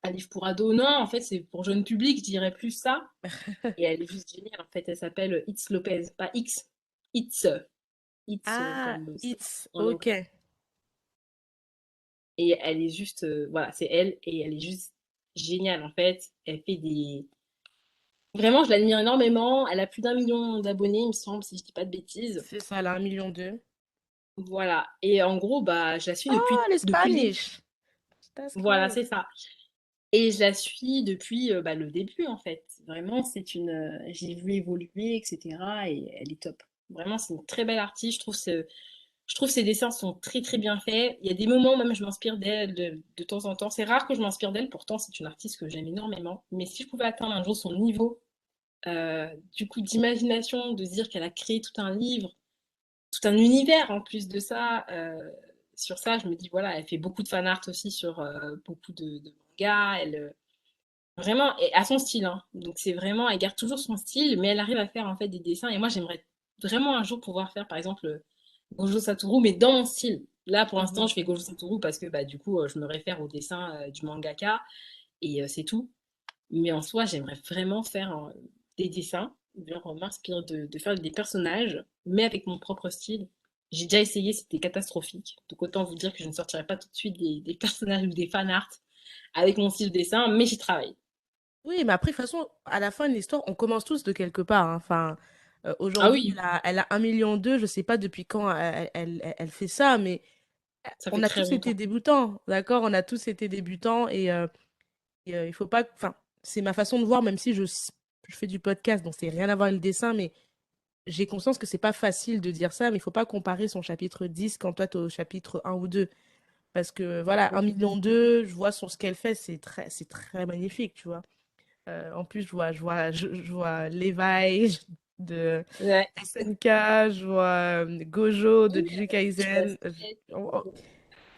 un livre pour ados, non, en fait, c'est pour jeune public, je dirais plus ça. Et elle est juste géniale, en fait. Elle s'appelle It's Lopez, pas X. It's, Ah, comme it's en anglais. OK. Et elle est juste, voilà, c'est elle, et elle est juste géniale, en fait. Elle fait des. Vraiment, je l'admire énormément. Elle a plus d'1 million d'abonnés, il me semble, si je dis pas de bêtises. C'est ça, là, 1,2 million. Voilà. Et en gros, bah, je la suis Oh, depuis le début. l'Espagne! Voilà, Multitasker. c'est ça. Et je la suis depuis bah, le début, en fait. Vraiment, j'ai vu évoluer, etc. Et elle est top. Vraiment, c'est une très belle artiste. Je trouve ses dessins sont très, très bien faits. Il y a des moments, même, je m'inspire d'elle de temps en temps. C'est rare que je m'inspire d'elle, pourtant, c'est une artiste que j'aime énormément. Mais si je pouvais atteindre un jour son niveau, du coup, d'imagination, de se dire qu'elle a créé tout un livre, tout un univers en plus de ça. Sur ça, je me dis, voilà, elle fait beaucoup de fan art aussi sur beaucoup de mangas. Vraiment, et à son style, hein. Donc c'est vraiment, elle garde toujours son style, mais elle arrive à faire en fait des dessins. Et moi, j'aimerais vraiment un jour pouvoir faire, par exemple, Gojo Satoru, mais dans mon style. Là, pour l'instant, je Mhm. fais Gojo Satoru parce que bah, du coup, je me réfère au dessin du mangaka et c'est tout. Mais en soi, j'aimerais vraiment faire des dessins, genre m'inspire de faire des personnages, mais avec mon propre style. J'ai déjà essayé, c'était catastrophique. Donc autant vous dire que je ne sortirai pas tout de suite des personnages ou des fan art avec mon style de dessin, mais j'y travaille. Oui, mais après, de toute façon, à la fin de l'histoire, on commence tous de quelque part, hein. Enfin, Ah aujourd'hui, oui, elle a 1,2 million, je sais pas depuis quand elle fait ça, mais ça fait on a très tous été longtemps. débutants, d'accord? On a tous été débutants et il faut pas. Enfin, c'est ma façon de voir, même si je fais du podcast, donc c'est rien à voir avec le dessin, mais j'ai conscience que c'est pas facile de dire ça, mais il faut pas comparer son chapitre 10 quand toi, tu es au chapitre 1 ou 2. Parce que voilà, 1,2 million, je vois ce qu'elle fait, c'est très magnifique, tu vois. En plus, je vois Levi de Ouais. SNK, je vois Gojo de Oui, Jujutsu je vois Kaisen, Skate.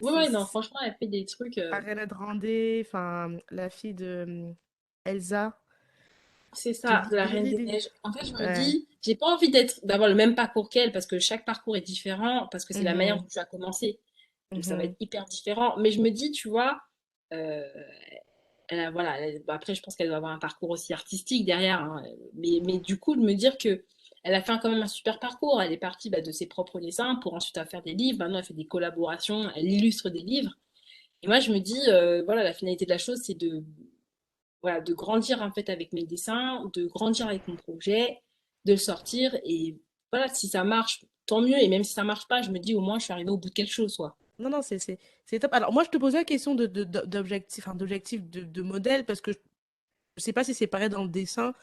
Ouais, c'est ouais, non, franchement, elle fait des trucs. Ariana Grande, enfin, la fille de Elsa, C'est j'ai ça, oublié de la j'ai Reine oublié des des... Neiges. En fait, je me Ouais. dis, j'ai pas envie d'avoir le même parcours qu'elle parce que chaque parcours est différent, parce que c'est la manière dont Mhm, tu as commencé. Donc ça va mhm. être hyper différent. Mais je me dis, tu vois, euh, voilà, bah, après, je pense qu'elle doit avoir un parcours aussi artistique derrière, hein. Mais du coup, de me dire que elle a fait quand même un super parcours. Elle est partie bah, de ses propres dessins pour ensuite faire des livres. Maintenant, elle fait des collaborations, elle illustre des livres. Et moi, je me dis, voilà, la finalité de la chose, c'est voilà, de grandir en fait avec mes dessins, de grandir avec mon projet, de le sortir. Et voilà, si ça marche, tant mieux. Et même si ça marche pas, je me dis au moins, je suis arrivée au bout de quelque chose, quoi. Non, non, c'est top. Alors, moi, je te posais la question d'objectif, enfin, d'objectif de modèle, parce que je sais pas si c'est pareil dans le dessin,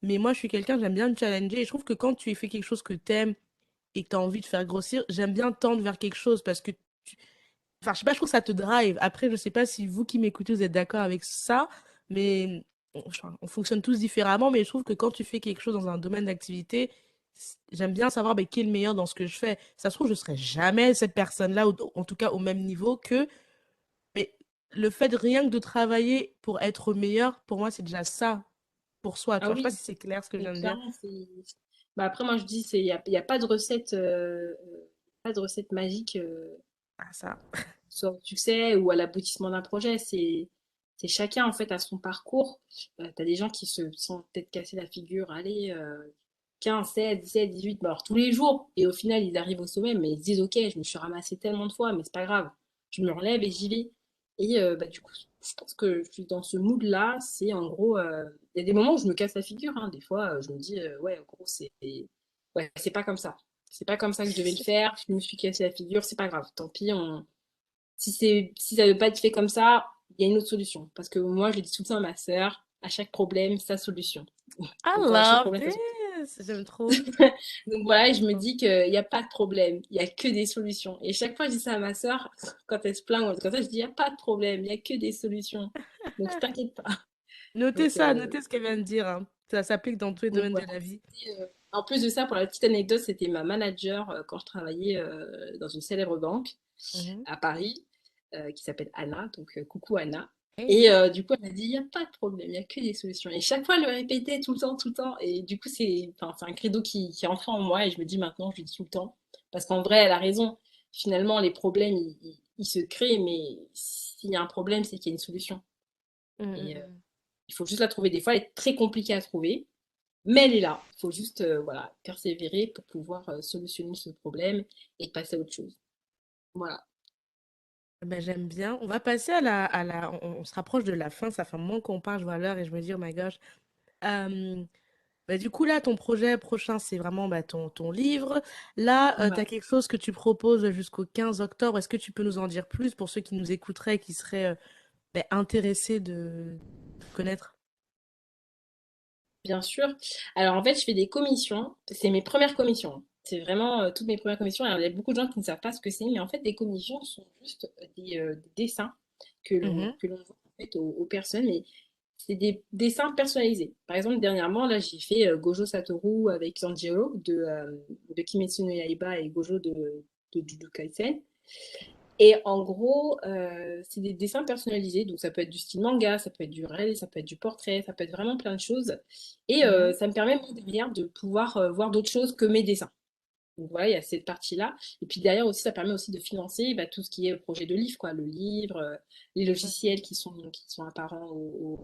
mais moi, je suis quelqu'un, j'aime bien me challenger, et je trouve que quand tu fais quelque chose que t'aimes et que tu as envie de faire grossir, j'aime bien tendre vers quelque chose, parce que, enfin, je sais pas, je trouve que ça te drive. Après, je sais pas si vous qui m'écoutez, vous êtes d'accord avec ça, mais enfin, on fonctionne tous différemment, mais je trouve que quand tu fais quelque chose dans un domaine d'activité, j'aime bien savoir ben, qui est le meilleur dans ce que je fais. Ça se trouve, je serai jamais cette personne-là, ou en tout cas au même niveau que, mais le fait de rien que de travailler pour être meilleur, pour moi, c'est déjà ça pour soi. Tu Ah vois, je sais pas oui, si c'est clair ce que je mais viens de dire. clairement, c'est. Bah après, moi, je dis, y a pas de recette magique, Ah, ça. soit au succès ou à l'aboutissement d'un projet. C'est chacun, en fait, à son parcours. T'as des gens qui se sont peut-être cassés la figure, allez, 15, 16, 17, 18, bah alors tous les jours. Et au final, ils arrivent au sommet, mais ils se disent, ok, je me suis ramassé tellement de fois, mais c'est pas grave. Je me relève et j'y vais. Et bah, du coup, je pense que je suis dans ce mood-là. C'est en gros, il y a des moments où je me casse la figure, hein. Des fois, je me dis, ouais, en gros, c'est pas comme ça. C'est pas comme ça que je devais le faire. Je me suis cassé la figure, c'est pas grave. Tant pis, si ça veut pas être fait comme ça, il y a une autre solution. Parce que moi, je le dis tout le temps à ma sœur, à chaque problème, sa solution. I Donc, à chaque love problème, sa solution. this! J'aime trop. Donc voilà, et je me dis qu'il n'y a pas de problème, il n'y a que des solutions. Et chaque fois, je dis ça à ma sœur, quand elle se plaint, ou comme ça, je dis, il n'y a pas de problème, il n'y a que des solutions. Donc t'inquiète pas. Notez Donc, ça, notez ce qu'elle vient de dire, hein. Ça s'applique dans tous les donc domaines de voilà. la vie. En plus de ça, pour la petite anecdote, c'était ma manager quand je travaillais dans une célèbre banque Mhm. à Paris, qui s'appelle Anna. Donc coucou Anna. Et Hey. du coup, elle m'a dit, il n'y a pas de problème, il n'y a que des solutions. Et chaque fois, elle le répétait tout le temps, tout le temps. Et du coup, enfin, c'est un credo qui est entré en moi. Et je me dis maintenant, je le dis tout le temps. Parce qu'en vrai, elle a raison. Finalement, les problèmes, ils se créent. Mais s'il y a un problème, c'est qu'il y a une solution. Mm, Et mm, il faut juste la trouver. Des fois, elle est très compliquée à trouver. Mais elle est là. Il faut juste voilà, persévérer pour pouvoir solutionner ce problème et passer à autre chose. Voilà. mm. Ben, j'aime bien. On va passer on se rapproche de la fin. Ça fait un moment qu'on parle, je vois l'heure et je me dis, oh my gosh. Euh, ben, du coup, là, ton projet prochain, c'est vraiment ben, ton livre. Là, tu Ouais. as quelque chose que tu proposes jusqu'au 15 octobre. Est-ce que tu peux nous en dire plus pour ceux qui nous écouteraient, qui seraient intéressé de connaître? Bien sûr. Alors en fait, je fais des commissions. C'est mes premières commissions. C'est vraiment toutes mes premières commissions. Alors, il y a beaucoup de gens qui ne savent pas ce que c'est, mais en fait, des commissions sont juste des dessins Mhm, que l'on voit en fait aux personnes, mais c'est des dessins personnalisés. Par exemple, dernièrement, là, j'ai fait Gojo Satoru avec Sanjiro de Kimetsu no Yaiba et Gojo de Jujutsu Kaisen. Et en gros, c'est des dessins personnalisés, donc ça peut être du style manga, ça peut être du réel, ça peut être du portrait, ça peut être vraiment plein de choses. Et mhm, ça me permet, moi, derrière, de pouvoir voir d'autres choses que mes dessins. Donc voilà, il y a cette partie-là. Et puis derrière aussi, ça permet aussi de financer bah, tout ce qui est projet de livre, quoi. Le livre, les mhm. logiciels qui sont apparents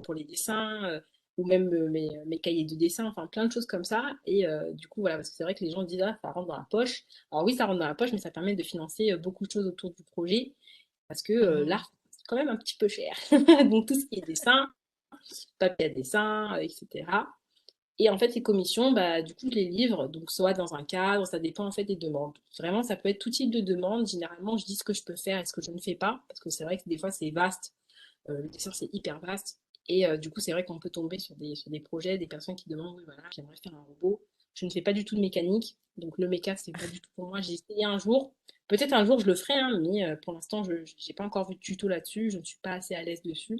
pour les dessins, ou même mes cahiers de dessin, enfin plein de choses comme ça. Et du coup, voilà, parce que c'est vrai que les gens disent, ah, ça rentre dans la poche. Alors oui, ça rentre dans la poche, mais ça permet de financer beaucoup de choses autour du projet, parce que Mhm. l'art, c'est quand même un petit peu cher. Donc tout ce qui est dessin, papier à dessin, etc. Et en fait, ces commissions, bah, du coup, je les livre, donc soit dans un cadre, ça dépend en fait des demandes. Vraiment, ça peut être tout type de demande. Généralement, je dis ce que je peux faire et ce que je ne fais pas, parce que c'est vrai que des fois, c'est vaste. Le dessin, c'est hyper vaste. Et du coup, c'est vrai qu'on peut tomber sur des projets, des personnes qui demandent, oui, voilà, j'aimerais faire un robot. Je ne fais pas du tout de mécanique, donc le méca, c'est pas du tout pour moi. J'ai essayé un jour. Peut-être un jour, je le ferai, hein, mais pour l'instant, je n'ai pas encore vu de tuto là-dessus. Je ne suis pas assez à l'aise dessus.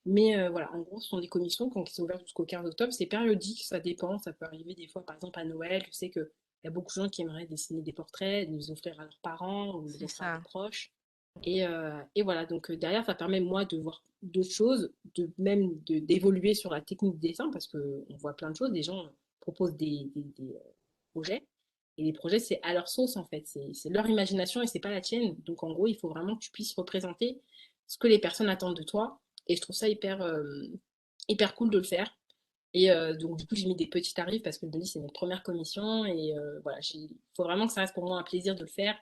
Mais voilà, en gros, ce sont des commissions qui sont ouvertes jusqu'au 15 octobre. C'est périodique, ça dépend. Ça peut arriver des fois, par exemple, à Noël. Je sais qu'il y a beaucoup de gens qui aimeraient dessiner des portraits, de les offrir à leurs parents ou de les C'est offrir à des ça. proches. Et voilà, donc derrière, ça permet, moi, de voir d'autres choses, d'évoluer sur la technique de dessin, parce qu'on voit plein de choses. Des gens proposent des projets. Et les projets, c'est à leur sauce, en fait. C'est leur imagination et c'est pas la tienne. Donc, en gros, il faut vraiment que tu puisses représenter ce que les personnes attendent de toi. Et je trouve ça hyper cool de le faire. Et donc, du coup, j'ai mis des petits tarifs parce que je me dis, c'est notre première commission. Et voilà, il faut vraiment que ça reste pour moi un plaisir de le faire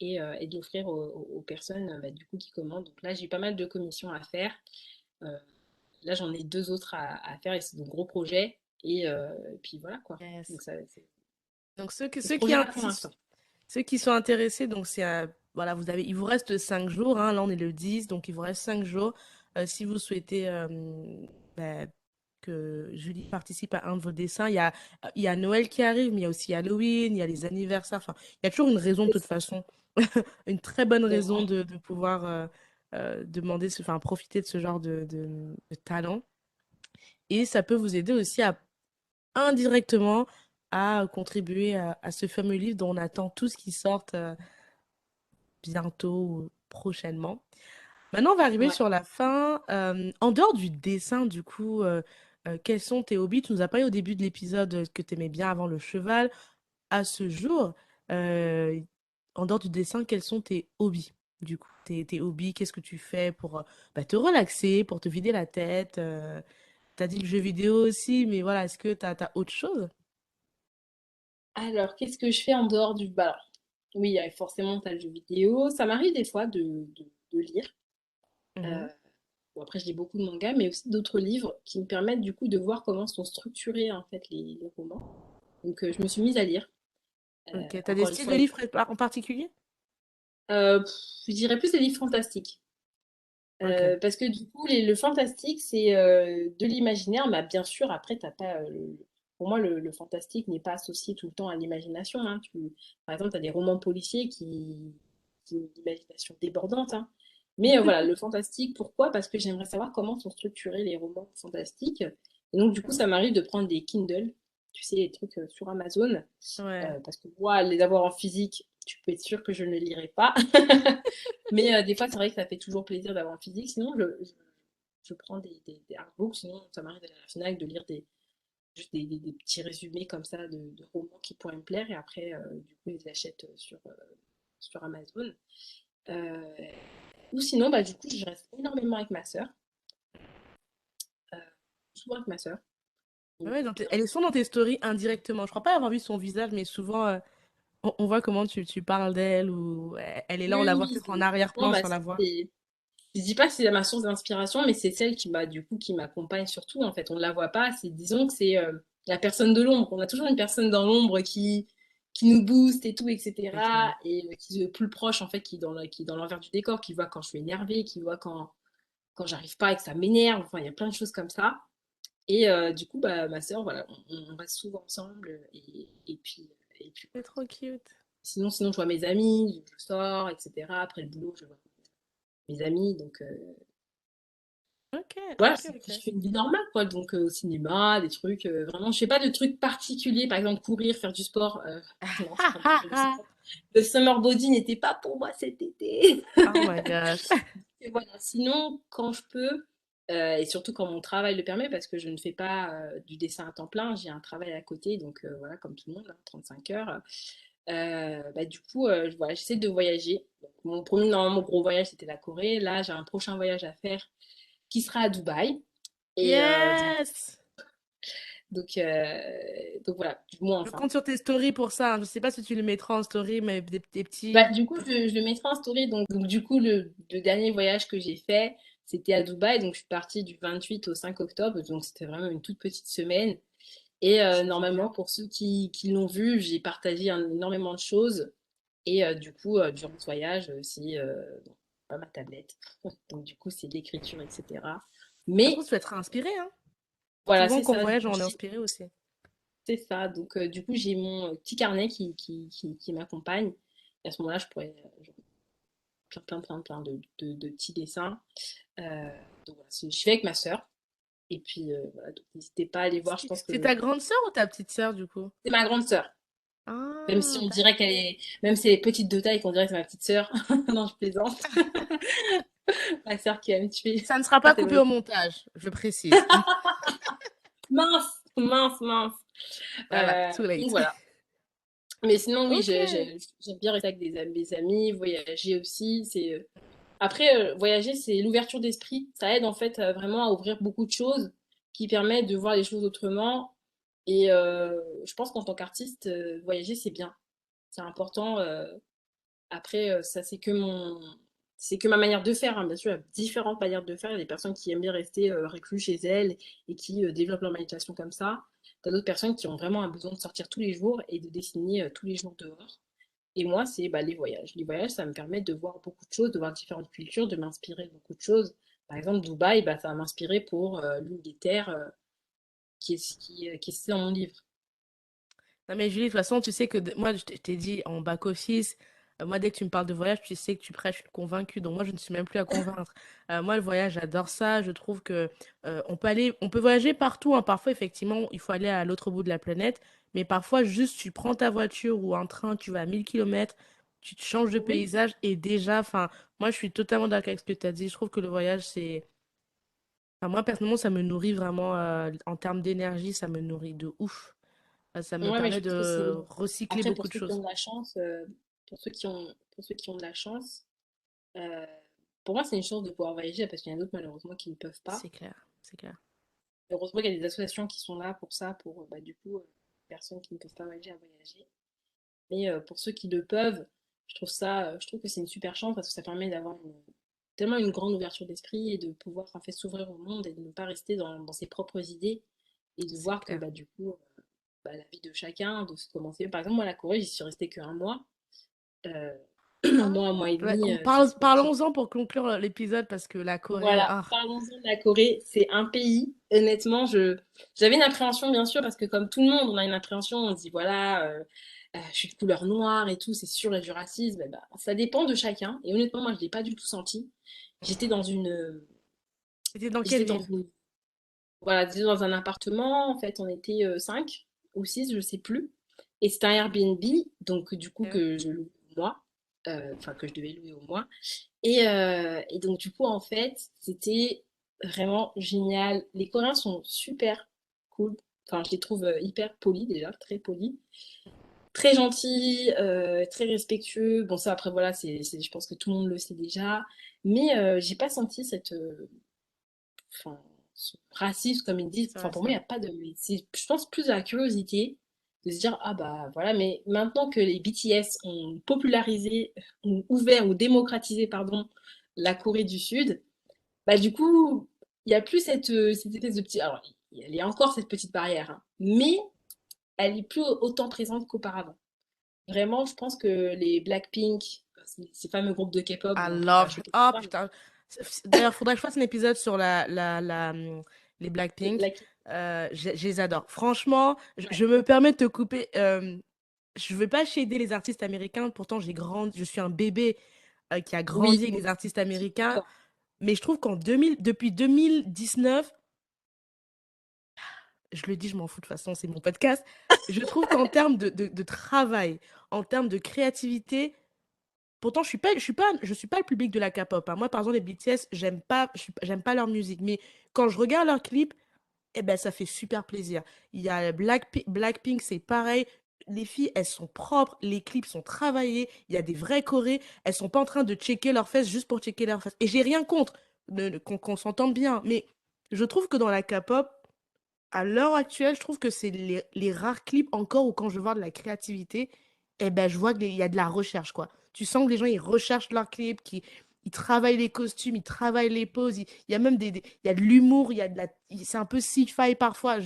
et de l'offrir aux personnes bah, du coup, qui commandent. Donc là, j'ai pas mal de commissions à faire. Euh, Là, j'en ai deux autres à faire et c'est de gros projets. Et puis voilà quoi. Yes. Donc, Donc c'est le projet là pour l'instant. ceux qui sont intéressés, donc voilà, il vous reste 5 jours, hein, là on est le 10, donc il vous reste 5 jours. Si vous souhaitez bah, que Julie participe à un de vos dessins, il y a Noël qui arrive, mais il y a aussi Halloween, il y a les anniversaires, enfin, il y a toujours une raison de toute façon, une très bonne C'est raison vrai. de pouvoir enfin, profiter de ce genre de talent. Et ça peut vous aider aussi à indirectement à contribuer à ce fameux livre dont on attend tous qu'il sorte bientôt ou prochainement. Maintenant, on va arriver Ouais. sur la fin. En dehors du dessin, du coup, quels sont tes hobbies? Tu nous as parlé au début de l'épisode que tu aimais bien avant le cheval. À ce jour, euh, en dehors du dessin, quels sont tes hobbies? Du coup, tes hobbies, qu'est-ce que tu fais pour bah, te relaxer, pour te vider la tête? T'as dit le jeu vidéo aussi, mais voilà, est-ce que t'as autre chose? Alors, qu'est-ce que je fais en dehors du... Bah, alors, oui, forcément, tu as le jeu vidéo. Ça m'arrive des fois de lire. Euh, Mhm. bon, après, je lis beaucoup de mangas, mais aussi d'autres livres qui me permettent du coup de voir comment sont structurés en fait les romans. Donc, je me suis mise à lire. Ok, t'as des Encore une styles fois, de livres en particulier? je dirais plus les livres fantastiques. Ok. Parce que du coup, le fantastique, c'est de l'imaginaire, mais bien sûr, après, t'as pas, pour moi, le fantastique n'est pas associé tout le temps à l'imagination, hein. Par exemple, tu as des romans policiers qui ont une imagination débordante, hein. Mais voilà, le fantastique, pourquoi? Parce que j'aimerais savoir comment sont structurés les romans fantastiques. Et donc, du coup, ça m'arrive de prendre des Kindle, tu sais, les trucs sur Amazon, Ouais. parce que moi, les avoir en physique, tu peux être sûr que je ne lirai pas. Mais des fois, c'est vrai que ça fait toujours plaisir d'avoir en physique. Sinon, je prends des artbooks. Sinon, ça m'arrive d'aller à la FNAC, de lire juste des petits résumés comme ça de romans qui pourraient me plaire. Et après, du coup, ils les achètent sur Amazon. Euh, ou sinon, bah, du coup, je reste énormément avec ma sœur. Euh, souvent avec ma sœur. Donc, Ouais, elle est souvent dans tes stories indirectement. Je crois pas avoir vu son visage, mais souvent, on voit comment tu parles d'elle ou elle est là, on oui, la voit oui, peut-être en franchement, arrière-plan bah, sur la voix. c'est je dis pas que c'est ma source d'inspiration, mais c'est celle qui m'a du coup qui m'accompagne surtout. En fait, on ne la voit pas. C'est disons que c'est la personne de l'ombre. On a toujours une personne dans l'ombre qui nous booste et tout, C'est clair. etc. Et qui est plus proche en fait, qui est dans l'envers du décor, qui voit quand je suis énervée, qui voit quand j'arrive pas et que ça m'énerve. Enfin, il y a plein de choses comme ça. Et du coup, bah, ma sœur, voilà, on reste souvent ensemble. Et puis C'est voilà. trop cute. Sinon, je vois mes amis, je sors, etc. Après le boulot, je vois mes amis. Donc, Ok, voilà, ok, je ok. fais une vie normale, quoi. Donc, au cinéma, des trucs, vraiment, je fais pas de trucs particuliers. Par exemple, courir, faire du sport. Non, je crois que le summer body n'était pas pour moi cet été. Oh my gosh. Et voilà. Sinon, quand je peux, et surtout quand mon travail le permet, parce que je ne fais pas du dessin à temps plein, j'ai un travail à côté, donc voilà, comme tout le monde, hein, 35 heures. Bah, du coup, voilà, j'essaie de voyager. Donc, mon premier, normalement, mon gros voyage, c'était la Corée. Là, j'ai un prochain voyage à faire qui sera à Dubaï. Et Yes! donc, voilà, du moins, Je enfin. compte sur tes stories pour ça, hein. Je sais pas si tu le mettras en story, mais des Bah, petits. du coup, je le mettrai en story. Donc, du coup, le dernier voyage que j'ai fait, c'était à Dubaï. Donc, je suis partie du 28 au 5 octobre. Donc, c'était vraiment une toute petite semaine. Et C'est trop normalement, bien. pour ceux qui l'ont vu, j'ai partagé énormément de choses. Et du coup, durant ce voyage, c'est bon, pas ma tablette. Donc, du coup, c'est de l'écriture, etc. Ça se trouve, Mais tu vas être inspiré, hein. voilà, Souvent, c'est quand on ça. voyage, on est inspiré aussi. C'est ça. Donc, du coup, j'ai mon petit carnet qui m'accompagne. Et à ce moment-là, je pourrais plein de petits dessins. Euh, donc, voilà, je fais avec ma sœur. Et puis, voilà, donc n'hésitez pas à aller voir. Je pense C'est que ta grande sœur ou ta petite sœur, du coup? c'est ma grande sœur. Même si Ah, on dirait qu'elle d'accord. est, même si elle est petite de taille, qu'on dirait que c'est ma petite sœur. Non, je plaisante. Ma sœur qui va me tuer. Ça ne sera Ah, pas c'est coupé vrai. au montage, je précise. Mince, mince, mince. Voilà, too Donc late. voilà. Mais sinon, oui, Ok. j'aime bien rester avec mes amis, voyager aussi. Après, voyager, c'est l'ouverture d'esprit. Ça aide en fait vraiment à ouvrir beaucoup de choses qui permettent de voir les choses autrement. Et je pense qu'en tant qu'artiste, voyager, c'est bien. C'est important. Après, ça, c'est que ma manière de faire, hein. Bien sûr, il y a différentes manières de faire. Il y a des personnes qui aiment bien rester reclus chez elles et qui développent leur méditation comme ça. T'as d'autres personnes qui ont vraiment un besoin de sortir tous les jours et de dessiner tous les jours dehors. Et moi, c'est bah, les voyages. Les voyages, ça me permet de voir beaucoup de choses, de voir différentes cultures, de m'inspirer de beaucoup de choses. Par exemple, Dubaï, bah, ça va m'inspirer pour l'une des terres qui est citée dans mon livre. Non mais Julie, de toute façon, tu sais que moi, je t'ai dit en back-office, moi, dès que tu me parles de voyage, tu sais que tu prêches une convaincue. Donc moi, je ne suis même plus à convaincre. Moi, le voyage, j'adore ça. Je trouve que on peut voyager partout, hein. Parfois, effectivement, il faut aller à l'autre bout de la planète. Mais parfois, juste, tu prends ta voiture ou un train, tu vas à 1000 kilomètres, tu te changes de Oui, paysage et déjà, enfin, moi, je suis totalement d'accord avec ce que tu as dit. Je trouve que le voyage, c'est... Enfin, moi, personnellement, ça me nourrit vraiment en termes d'énergie, ça me nourrit de ouf. Ça me ouais, mais permet je pense que c'est. de recycler Après, beaucoup de pour ceux qui ont choses. de la chance, pour ceux qui ont de la chance, euh, pour moi, c'est une chance de pouvoir voyager parce qu'il y en a d'autres, malheureusement, qui ne peuvent pas. C'est clair, c'est clair. Heureusement qu'il y a des associations qui sont là pour ça, pour bah, du coup, personnes qui ne peuvent pas voyager à voyager. Mais pour ceux qui le peuvent, je trouve que c'est une super chance parce que ça permet d'avoir tellement une grande ouverture d'esprit et de pouvoir en fait s'ouvrir au monde et de ne pas rester dans ses propres idées et de C'est voir que clair. bah, du coup, bah, la vie de chacun, de se commencer. Par exemple, moi, à la Corée, j'y suis restée qu'un mois. Euh, Ah, un mois et ouais, demi, j'y suis restée. parlons-en pour conclure l'épisode parce que la Corée, Voilà, ah, parlons-en de la Corée. C'est un pays, honnêtement, j'avais une appréhension, bien sûr, parce que comme tout le monde, on a une appréhension, on se dit, voilà, je suis de couleur noire et tout, c'est sûr, il y a du racisme. Eh ben, ça dépend de chacun. Et honnêtement, moi, je ne l'ai pas du tout senti. J'étais dans une, c'était dans quelle j'étais dans ville? une, voilà, j'étais dans un appartement. En fait, on était 5 ou 6, je sais plus. Et c'était un Airbnb, donc du coup, Ok. que je loue au mois. Enfin, que je devais louer au mois. Et donc, du coup, en fait, c'était vraiment génial. Les Coréens sont super cool. Enfin, je les trouve hyper polis déjà, très polis. Très gentils, très respectueux. Bon, ça, après, voilà, je pense que tout le monde le sait déjà. Mais j'ai pas senti enfin, ce racisme, comme ils disent. C'est Enfin, vrai, pour c'est moi, il vrai. n'y a pas de. Je pense plus à la curiosité de se dire, ah bah voilà, mais maintenant que les BTS ont popularisé, ont ouvert ou démocratisé, pardon, la Corée du Sud, bah du coup, il n'y a plus cette espèce de petit. Alors, il y a encore cette petite barrière, hein, mais elle est plus autant présente qu'auparavant. Vraiment, je pense que les Blackpink, ces fameux groupes de K-pop, I vous n'en faites pas love. choquer Oh par ça, putain, D'ailleurs, faudrait que je fasse un épisode sur les Blackpink. La- Je les adore. Franchement, Ouais. je me permets de te couper. Je veux pas shader les artistes américains. Pourtant, je suis un bébé qui a grandi Oui, avec moi des artistes je suis américains. d'accord. Mais je trouve depuis 2019, je le dis, je m'en fous de toute façon, c'est mon podcast. Je trouve qu'en termes de travail, en termes de créativité, pourtant, je suis pas le public de la K-pop, hein. Moi, par exemple, les BTS, j'aime pas leur musique. Mais quand je regarde leurs clips, eh ben, ça fait super plaisir. Il y a Blackpink, c'est pareil. Les filles, elles sont propres, les clips sont travaillés, il y a des vrais chorés, elles sont pas en train de checker leurs fesses juste pour checker leurs fesses. Et j'ai rien contre, qu'on s'entende bien, mais je trouve que dans la K-pop, à l'heure actuelle, je trouve que c'est les rares clips encore où quand je vois de la créativité, eh ben, je vois qu'il y a de la recherche, quoi. Tu sens que les gens, ils recherchent leurs clips, ils travaillent les costumes, ils travaillent les poses, il y a même il y a de l'humour, c'est un peu sci-fi parfois.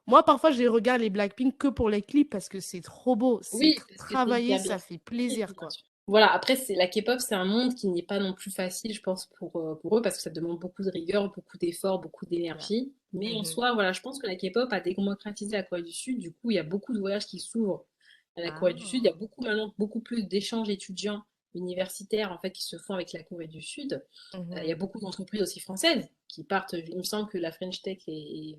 Moi, parfois, je les regarde les Blackpink que pour les clips parce que c'est trop beau, c'est Oui, parce que c'est travaillé, hyper bien ça fait fait, plaisir, bien quoi. sûr. Voilà, après, la K-pop, c'est un monde qui n'est pas non plus facile, je pense, pour eux, parce que ça demande beaucoup de rigueur, beaucoup d'efforts, beaucoup Ouais. d'énergie. Mais en Mhm. soi, voilà, je pense que la K-pop a démocratisé la Corée du Sud. Du coup, il y a beaucoup de voyages qui s'ouvrent à la Corée du Sud. Il y a Ah. beaucoup maintenant, beaucoup plus d'échanges étudiants universitaires, en fait, qui se font avec la Corée du Sud. Il y a Mhm. beaucoup d'entreprises aussi françaises qui partent. Il me semble que la French Tech est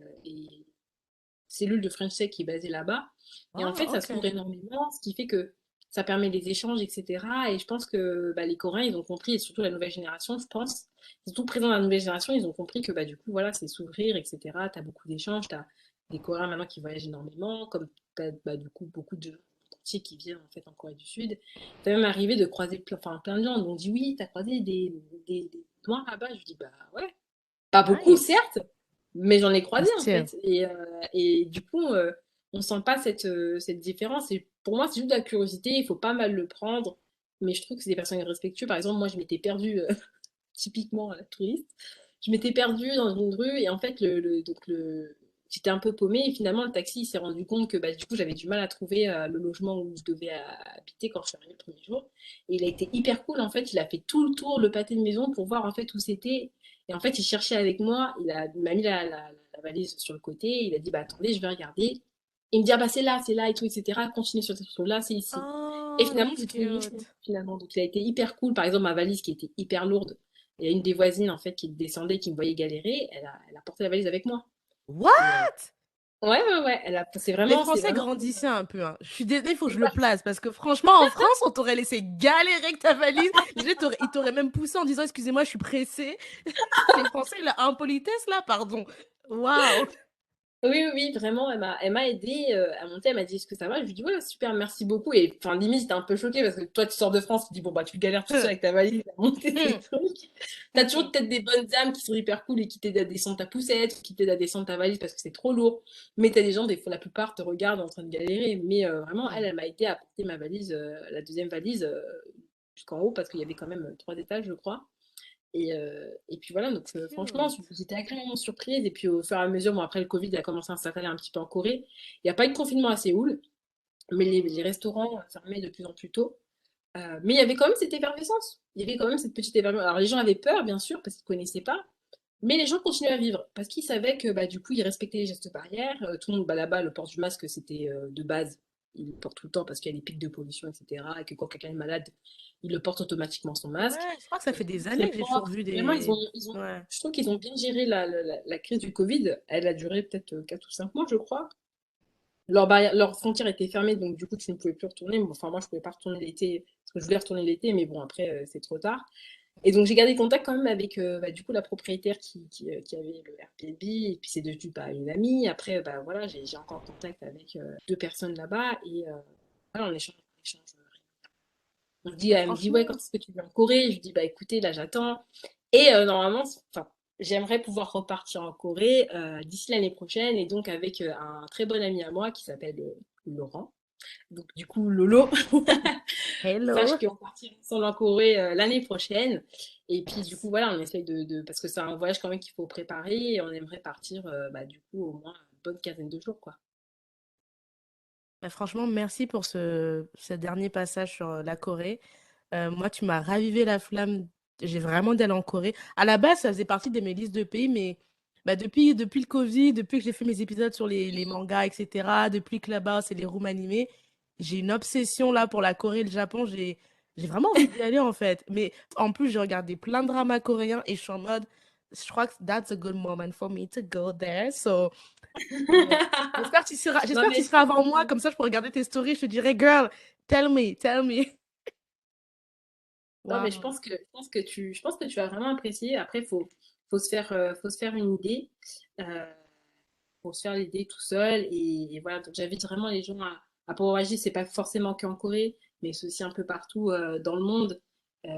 cellule de French Tech qui est basée là-bas. Et en fait, Ah, ça ok. s'ouvre énormément, ce qui fait que ça permet les échanges, etc. Et je pense que bah, les Coréens, ils ont compris, et surtout la nouvelle génération, je pense, surtout présent dans la nouvelle génération, ils ont compris que bah, du coup, voilà, c'est s'ouvrir, etc. Tu as beaucoup d'échanges, tu as des Coréens maintenant qui voyagent énormément, comme tu as bah, du coup beaucoup de gens entiers qui viennent en fait en Corée du Sud. Ça même arrivé de croiser plein de gens. Donc on dit oui, tu as croisé des Noirs là-bas. Je dis bah ouais, pas beaucoup, Nice. certes, mais j'en ai But croisé en still. fait. Et du coup, on sent pas cette différence. Et pour moi, c'est juste de la curiosité, il faut pas mal le prendre. Mais je trouve que c'est des personnes respectueuses. Par exemple, moi, je m'étais perdue, typiquement touriste, je m'étais perdue dans une rue et en fait, j'étais un peu paumée. Et finalement, le taxi il s'est rendu compte que bah, du coup, j'avais du mal à trouver le logement où je devais habiter quand je suis arrivée le premier jour. Et il a été hyper cool. En fait, il a fait tout le tour, le pâté de maison pour voir en fait où c'était. Et en fait, il cherchait avec moi. Il m'a mis la valise sur le côté. Il a dit bah attendez, je vais regarder. Il me dit ah bah c'est là et tout, etc. Continue sur cette là, c'est ici. Et Oh, finalement, that's j'ai trouvé mon chemin, cute. finalement. Donc, il a été hyper cool. Par exemple, ma valise qui était hyper lourde, il y a une des voisines, en fait, qui descendait, qui me voyait galérer. Elle a porté la valise avec moi. Et What? ouais. Les C'est Français vraiment. grandissaient un peu, hein. Je suis désolée, il faut que je le place parce que franchement, en France, on t'aurait laissé galérer avec ta valise. Déjà, ils t'auraient même poussé en disant, excusez-moi, je suis pressée. Les Français, la impolitesse là, pardon. Waouh. Oui, vraiment, elle m'a aidé à monter. Elle m'a dit, est-ce que ça va? Je lui ai dit, ouais, super, merci beaucoup. Et enfin, limite, j'étais un peu choquée parce que toi, tu sors de France, tu te dis, bon, bah, tu galères tout seul avec ta valise à monter tes trucs. T'as toujours peut-être des bonnes âmes qui sont hyper cool et qui t'aident à descendre ta poussette, qui t'aident à descendre ta valise parce que c'est trop lourd. Mais t'as des gens, des fois, la plupart te regardent en train de galérer. Mais vraiment, elle m'a aidé à porter ma valise, la deuxième valise, jusqu'en haut parce qu'il y avait quand même 3 étages, je crois. Et puis voilà, donc franchement, Cute. j'étais agréablement surprise. Et puis au fur et à mesure, bon, après le Covid a commencé à s'installer un petit peu en Corée. Il n'y a pas eu de confinement à Séoul, mais les restaurants fermaient de plus en plus tôt. Mais il y avait quand même cette effervescence. Il y avait quand même cette petite effervescence. Alors les gens avaient peur, bien sûr, parce qu'ils ne connaissaient pas. Mais les gens continuaient à vivre parce qu'ils savaient que bah, du coup, ils respectaient les gestes barrières. Tout le monde, bah, là-bas, le port du masque, c'était de base. Ils le portent tout le temps parce qu'il y a des pics de pollution, etc. Et que quand quelqu'un est malade, il le porte automatiquement son masque. Ouais, je crois que ça fait Tout des très années que j'ai toujours propre. vu Vraiment, des... ils ont, Ouais. je trouve qu'ils ont bien géré la crise du Covid. Elle a duré peut-être 4 ou 5 mois, je crois. Leurs frontières étaient fermées, donc du coup, tu ne pouvais plus retourner. Bon, enfin, moi, je ne pouvais pas retourner l'été, parce que je voulais retourner l'été, mais bon, après, c'est trop tard. Et donc j'ai gardé contact quand même avec bah, du coup la propriétaire qui avait le Airbnb et puis c'est devenu bah, une amie. Après bah voilà j'ai encore contact avec 2 personnes là-bas et voilà on échange. Mais Elle me dit ouais quand franchement, est-ce que tu viens en Corée? Je lui dis bah écoutez là j'attends et normalement enfin j'aimerais pouvoir repartir en Corée d'ici l'année prochaine et donc avec un très bon ami à moi qui s'appelle Laurent. Donc du coup Lolo sache hello. qu'on partira ensemble en Corée l'année prochaine. Et puis, du coup, voilà, on essaye parce que c'est un voyage quand même qu'il faut préparer et on aimerait partir, bah, du coup, au moins une bonne quinzaine de jours, quoi. Mais franchement, merci pour ce dernier passage sur la Corée. Moi, tu m'as ravivé la flamme j'ai vraiment d'aller en Corée. À la base, ça faisait partie de mes listes de pays, mais depuis le Covid, depuis que j'ai fait mes épisodes sur les mangas, etc., depuis Clubhouse et les rooms animés, j'ai une obsession là pour la Corée et le Japon. J'ai vraiment envie d'y aller en fait. Mais en plus, j'ai regardé plein de dramas coréens et je suis en mode, je crois que that's a good moment for me to go there. So, yeah. Non, J'espère que tu mais seras avant moi, comme ça je peux regarder tes stories, je te dirai, girl, tell me, tell me. non, mais Waouh. je pense que tu vas vraiment apprécier. Après, faut se faire une idée. Euh, faut se faire l'idée tout seul. Et voilà, donc j'invite vraiment les gens à pouvoir agir. C'est pas forcément qu'en Corée, mais c'est aussi un peu partout dans le monde.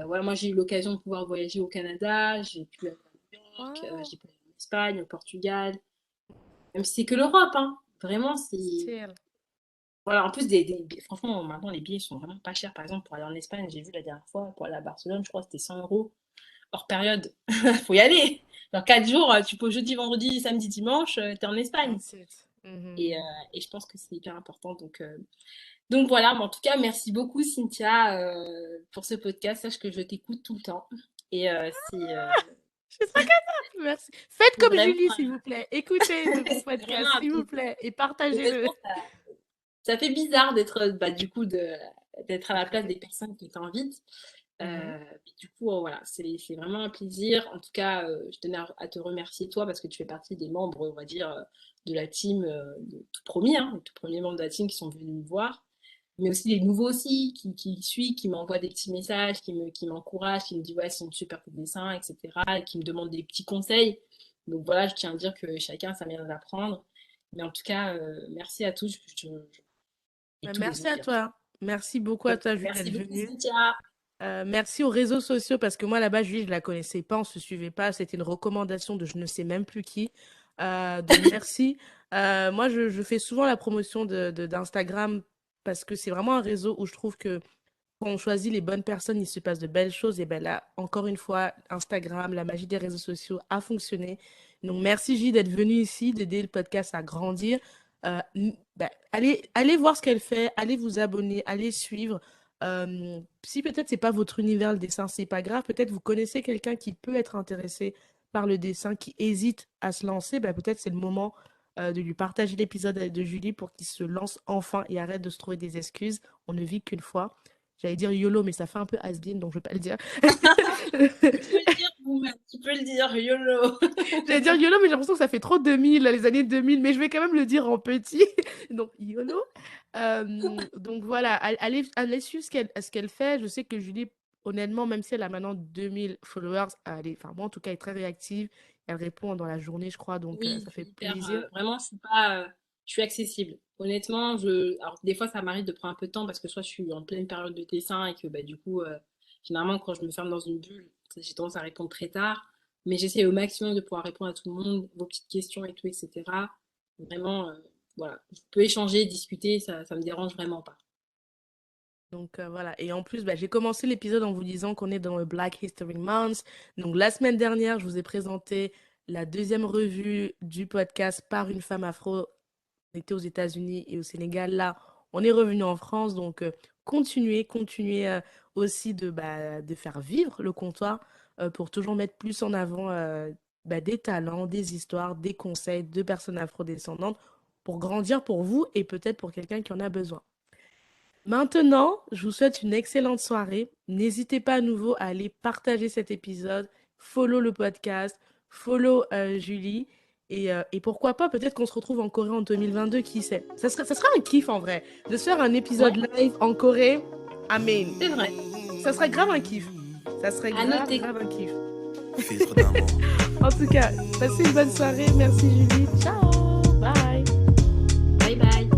Voilà, moi, j'ai eu l'occasion de pouvoir voyager au Canada, j'ai pu aller à New York, Wow. j'ai pu aller en Espagne, au Portugal. Même si c'est que l'Europe, hein. Vraiment, c'est. Still. Voilà, en plus, franchement, maintenant, les billets sont vraiment pas chers. Par exemple, pour aller en Espagne, j'ai vu la dernière fois, pour aller à Barcelone, je crois que c'était 100 euros hors période. Faut y aller. Dans 4 jours, tu peux jeudi, vendredi, samedi, dimanche, t'es en Espagne. That's it. Mhm. Et, euh, et je pense que c'est hyper important. Donc voilà, mais en tout cas, merci beaucoup, Cynthia, pour ce podcast. Sache que je t'écoute tout le temps. Et Je suis trop contente, merci. Faites c'est comme vraiment, Julie, s'il vous plaît. Écoutez le c'est vraiment podcast, un s'il vous plaisir. plaît, et partagez-le. Honnêtement, ça fait bizarre d'être, bah, du coup, d'être à la place des personnes qui t'invitent. Mhm. Du coup, voilà, c'est vraiment un plaisir. En tout cas, je tenais à te remercier, toi, parce que tu fais partie des membres, on va dire, de la team, de tout premier, hein, les tout premiers membres de la team qui sont venus me voir. Mais aussi les nouveaux aussi, qui suivent, qui m'envoient des petits messages, qui m'encouragent, qui me disent, ouais, c'est un super coup de dessin, etc. Et qui me demandent des petits conseils. Donc voilà, je tiens à dire que chacun a sa manière d'apprendre. Mais en tout cas, merci à tous et tous les Merci autres, à bien sûr. toi. Merci beaucoup à toi, Julie, Merci d'être beaucoup, venue. Cynthia. Merci aux réseaux sociaux parce que moi là-bas, Julie, je la connaissais pas, on se suivait pas. C'était une recommandation de je ne sais même plus qui. Donc merci. Moi, je fais souvent la promotion d'Instagram parce que c'est vraiment un réseau où je trouve que quand on choisit les bonnes personnes, il se passe de belles choses. Et ben là, encore une fois, Instagram, la magie des réseaux sociaux a fonctionné. Donc merci Julie d'être venue ici, d'aider le podcast à grandir. Allez voir ce qu'elle fait, allez vous abonner, allez suivre. Si peut-être c'est pas votre univers le dessin, c'est pas grave. Peut-être vous connaissez quelqu'un qui peut être intéressé par le dessin, qui hésite à se lancer. Ben, peut-être c'est le moment de lui partager l'épisode de Julie pour qu'il se lance enfin et arrête de se trouver des excuses. On ne vit qu'une fois. J'allais dire YOLO, mais ça fait un peu has-been, donc je vais pas le dire. Tu peux le dire, vous-même. Tu peux le dire, YOLO. J'allais dire YOLO, mais j'ai l'impression que ça fait trop 2000, les années 2000, mais je vais quand même le dire en petit. Donc YOLO. Donc voilà, allez suivre ce qu'elle fait. Je sais que Julie, honnêtement, même si elle a maintenant 2000 followers, enfin moi en tout cas, elle est très réactive. Elle répond dans la journée, je crois, donc Oui, ça je suis fait hyper. plaisir. Vraiment, je suis pas. Je suis accessible. Honnêtement, alors des fois, ça m'arrive de prendre un peu de temps parce que soit je suis en pleine période de dessin et que bah, du coup, généralement, quand je me ferme dans une bulle, j'ai tendance à répondre très tard. Mais j'essaie au maximum de pouvoir répondre à tout le monde, vos petites questions et tout, etc. Vraiment, voilà. Je peux échanger, discuter, ça me dérange vraiment pas. Donc voilà, et en plus, j'ai commencé l'épisode en vous disant qu'on est dans le Black History Month. Donc la semaine dernière, je vous ai présenté la deuxième revue du podcast par une femme afro. On était aux États-Unis et au Sénégal. Là, on est revenu en France. Donc continuez aussi de faire vivre le comptoir pour toujours mettre plus en avant des talents, des histoires, des conseils de personnes afrodescendantes pour grandir pour vous et peut-être pour quelqu'un qui en a besoin. Maintenant, je vous souhaite une excellente soirée. N'hésitez pas à nouveau à aller partager cet épisode, follow le podcast, follow Julie. Et pourquoi pas, peut-être qu'on se retrouve en Corée en 2022, qui sait. Ça serait un kiff en vrai, de se faire un Ouais, épisode live en Corée. Amen. c'est vrai. Ça serait grave un kiff. Ça serait À grave, noter. grave un kiff. Filtre d'amour. En tout cas, passez une bonne soirée. Merci Julie. Ciao. Bye. Bye bye.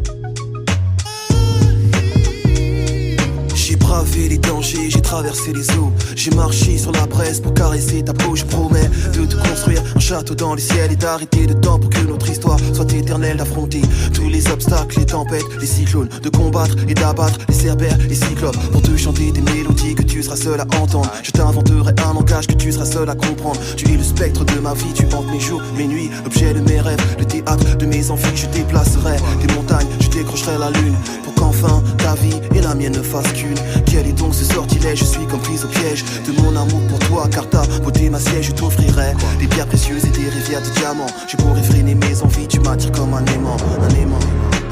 J'ai bravé les dangers, j'ai traversé les eaux. J'ai marché sur la braise pour caresser ta peau. Je promets de te construire un château dans les ciels et d'arrêter le temps pour que notre histoire soit éternelle. D'affronter tous les obstacles, les tempêtes, les cyclones, de combattre et d'abattre les cerbères, les cyclopes. Pour te chanter des mélodies que tu seras seul à entendre. Je t'inventerai un langage que tu seras seul à comprendre. Tu es le spectre de ma vie, tu hantes mes jours, mes nuits, l'objet de mes rêves, le théâtre de mes envies. Je déplacerai des montagnes, je décrocherai la lune pour qu'enfin qu'enfin ta vie et la mienne ne fassent qu'une. Quel est donc ce sortilège? Je suis comme prise au piège de mon amour pour toi, car ta beauté ma siège. Je t'offrirai des pierres précieuses et des rivières de diamants. J'ai beau réfréner mes envies, tu m'attires comme un aimant, un aimant,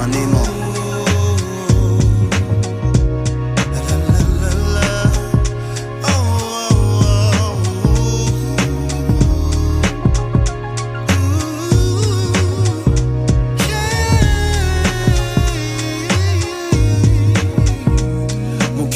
un aimant.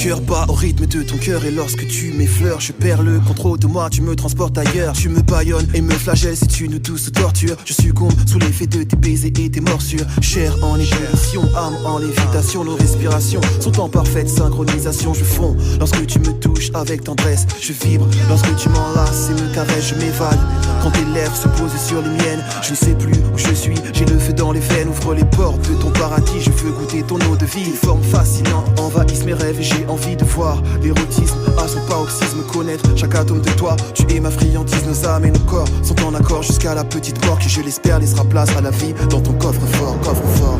Cœur bat au rythme de ton cœur et lorsque tu m'effleures, je perds le contrôle de moi, tu me transportes ailleurs. Tu me bâillonnes et me flagelles, c'est une douce torture. Je succombe sous l'effet de tes baisers et tes morsures. Chair en ébullition, âme en lévitation, nos respirations sont en parfaite synchronisation. Je fonds lorsque tu me touches avec tendresse, je vibre lorsque tu m'enlaces et me caresses, je m'évade quand tes lèvres se posent sur les miennes. Je ne sais plus où je suis, j'ai le feu dans les veines. Ouvre les portes de ton paradis, je veux goûter ton eau de vie. Tes formes fascinantes envahissent mes rêves et j'ai envie de voir l'érotisme à son paroxysme, connaître chaque atome de toi. Tu es ma friandise, nos âmes et nos corps sont en accord jusqu'à la petite mort qui, je l'espère, laissera place à la vie dans ton coffre-fort, coffre-fort.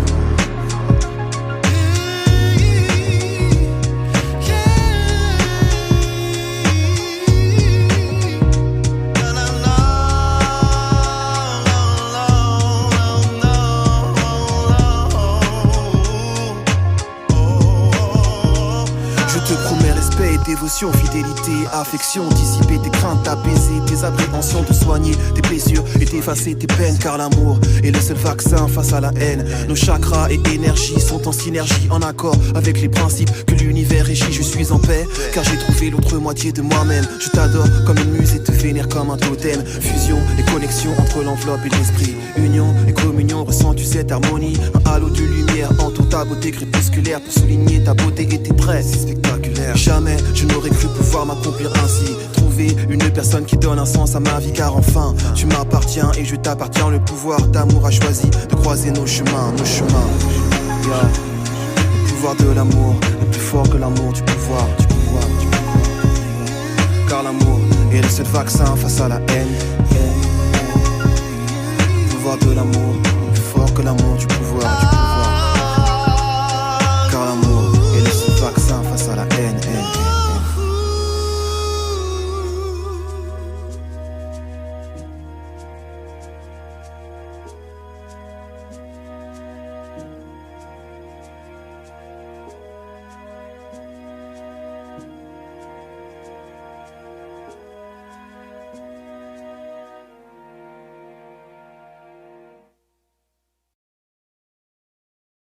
Dévotion, fidélité, affection, dissiper tes craintes, apaiser tes appréhensions, te soigner tes blessures et t'effacer tes peines, car l'amour est le seul vaccin face à la haine. Nos chakras et énergies sont en synergie, en accord avec les principes que l'univers régit. Je suis en paix, car j'ai trouvé l'autre moitié de moi-même. Je t'adore comme une muse et te vénère comme un totem. Fusion et connexion entre l'enveloppe et l'esprit. Union et communion, ressens-tu cette harmonie? Un halo de lumière entoure ta beauté crépusculaire pour souligner ta beauté et tes traits si spectaculaires. Jamais je n'aurais cru pouvoir m'accomplir ainsi. Trouver une personne qui donne un sens à ma vie, car enfin tu m'appartiens et je t'appartiens. Le pouvoir d'amour a choisi de croiser nos chemins, nos chemins. Yeah. Le pouvoir de l'amour est plus fort que l'amour du pouvoir, du pouvoir, du pouvoir. Car l'amour est le seul vaccin face à la haine. Le pouvoir de l'amour est plus fort que l'amour du pouvoir, du pouvoir.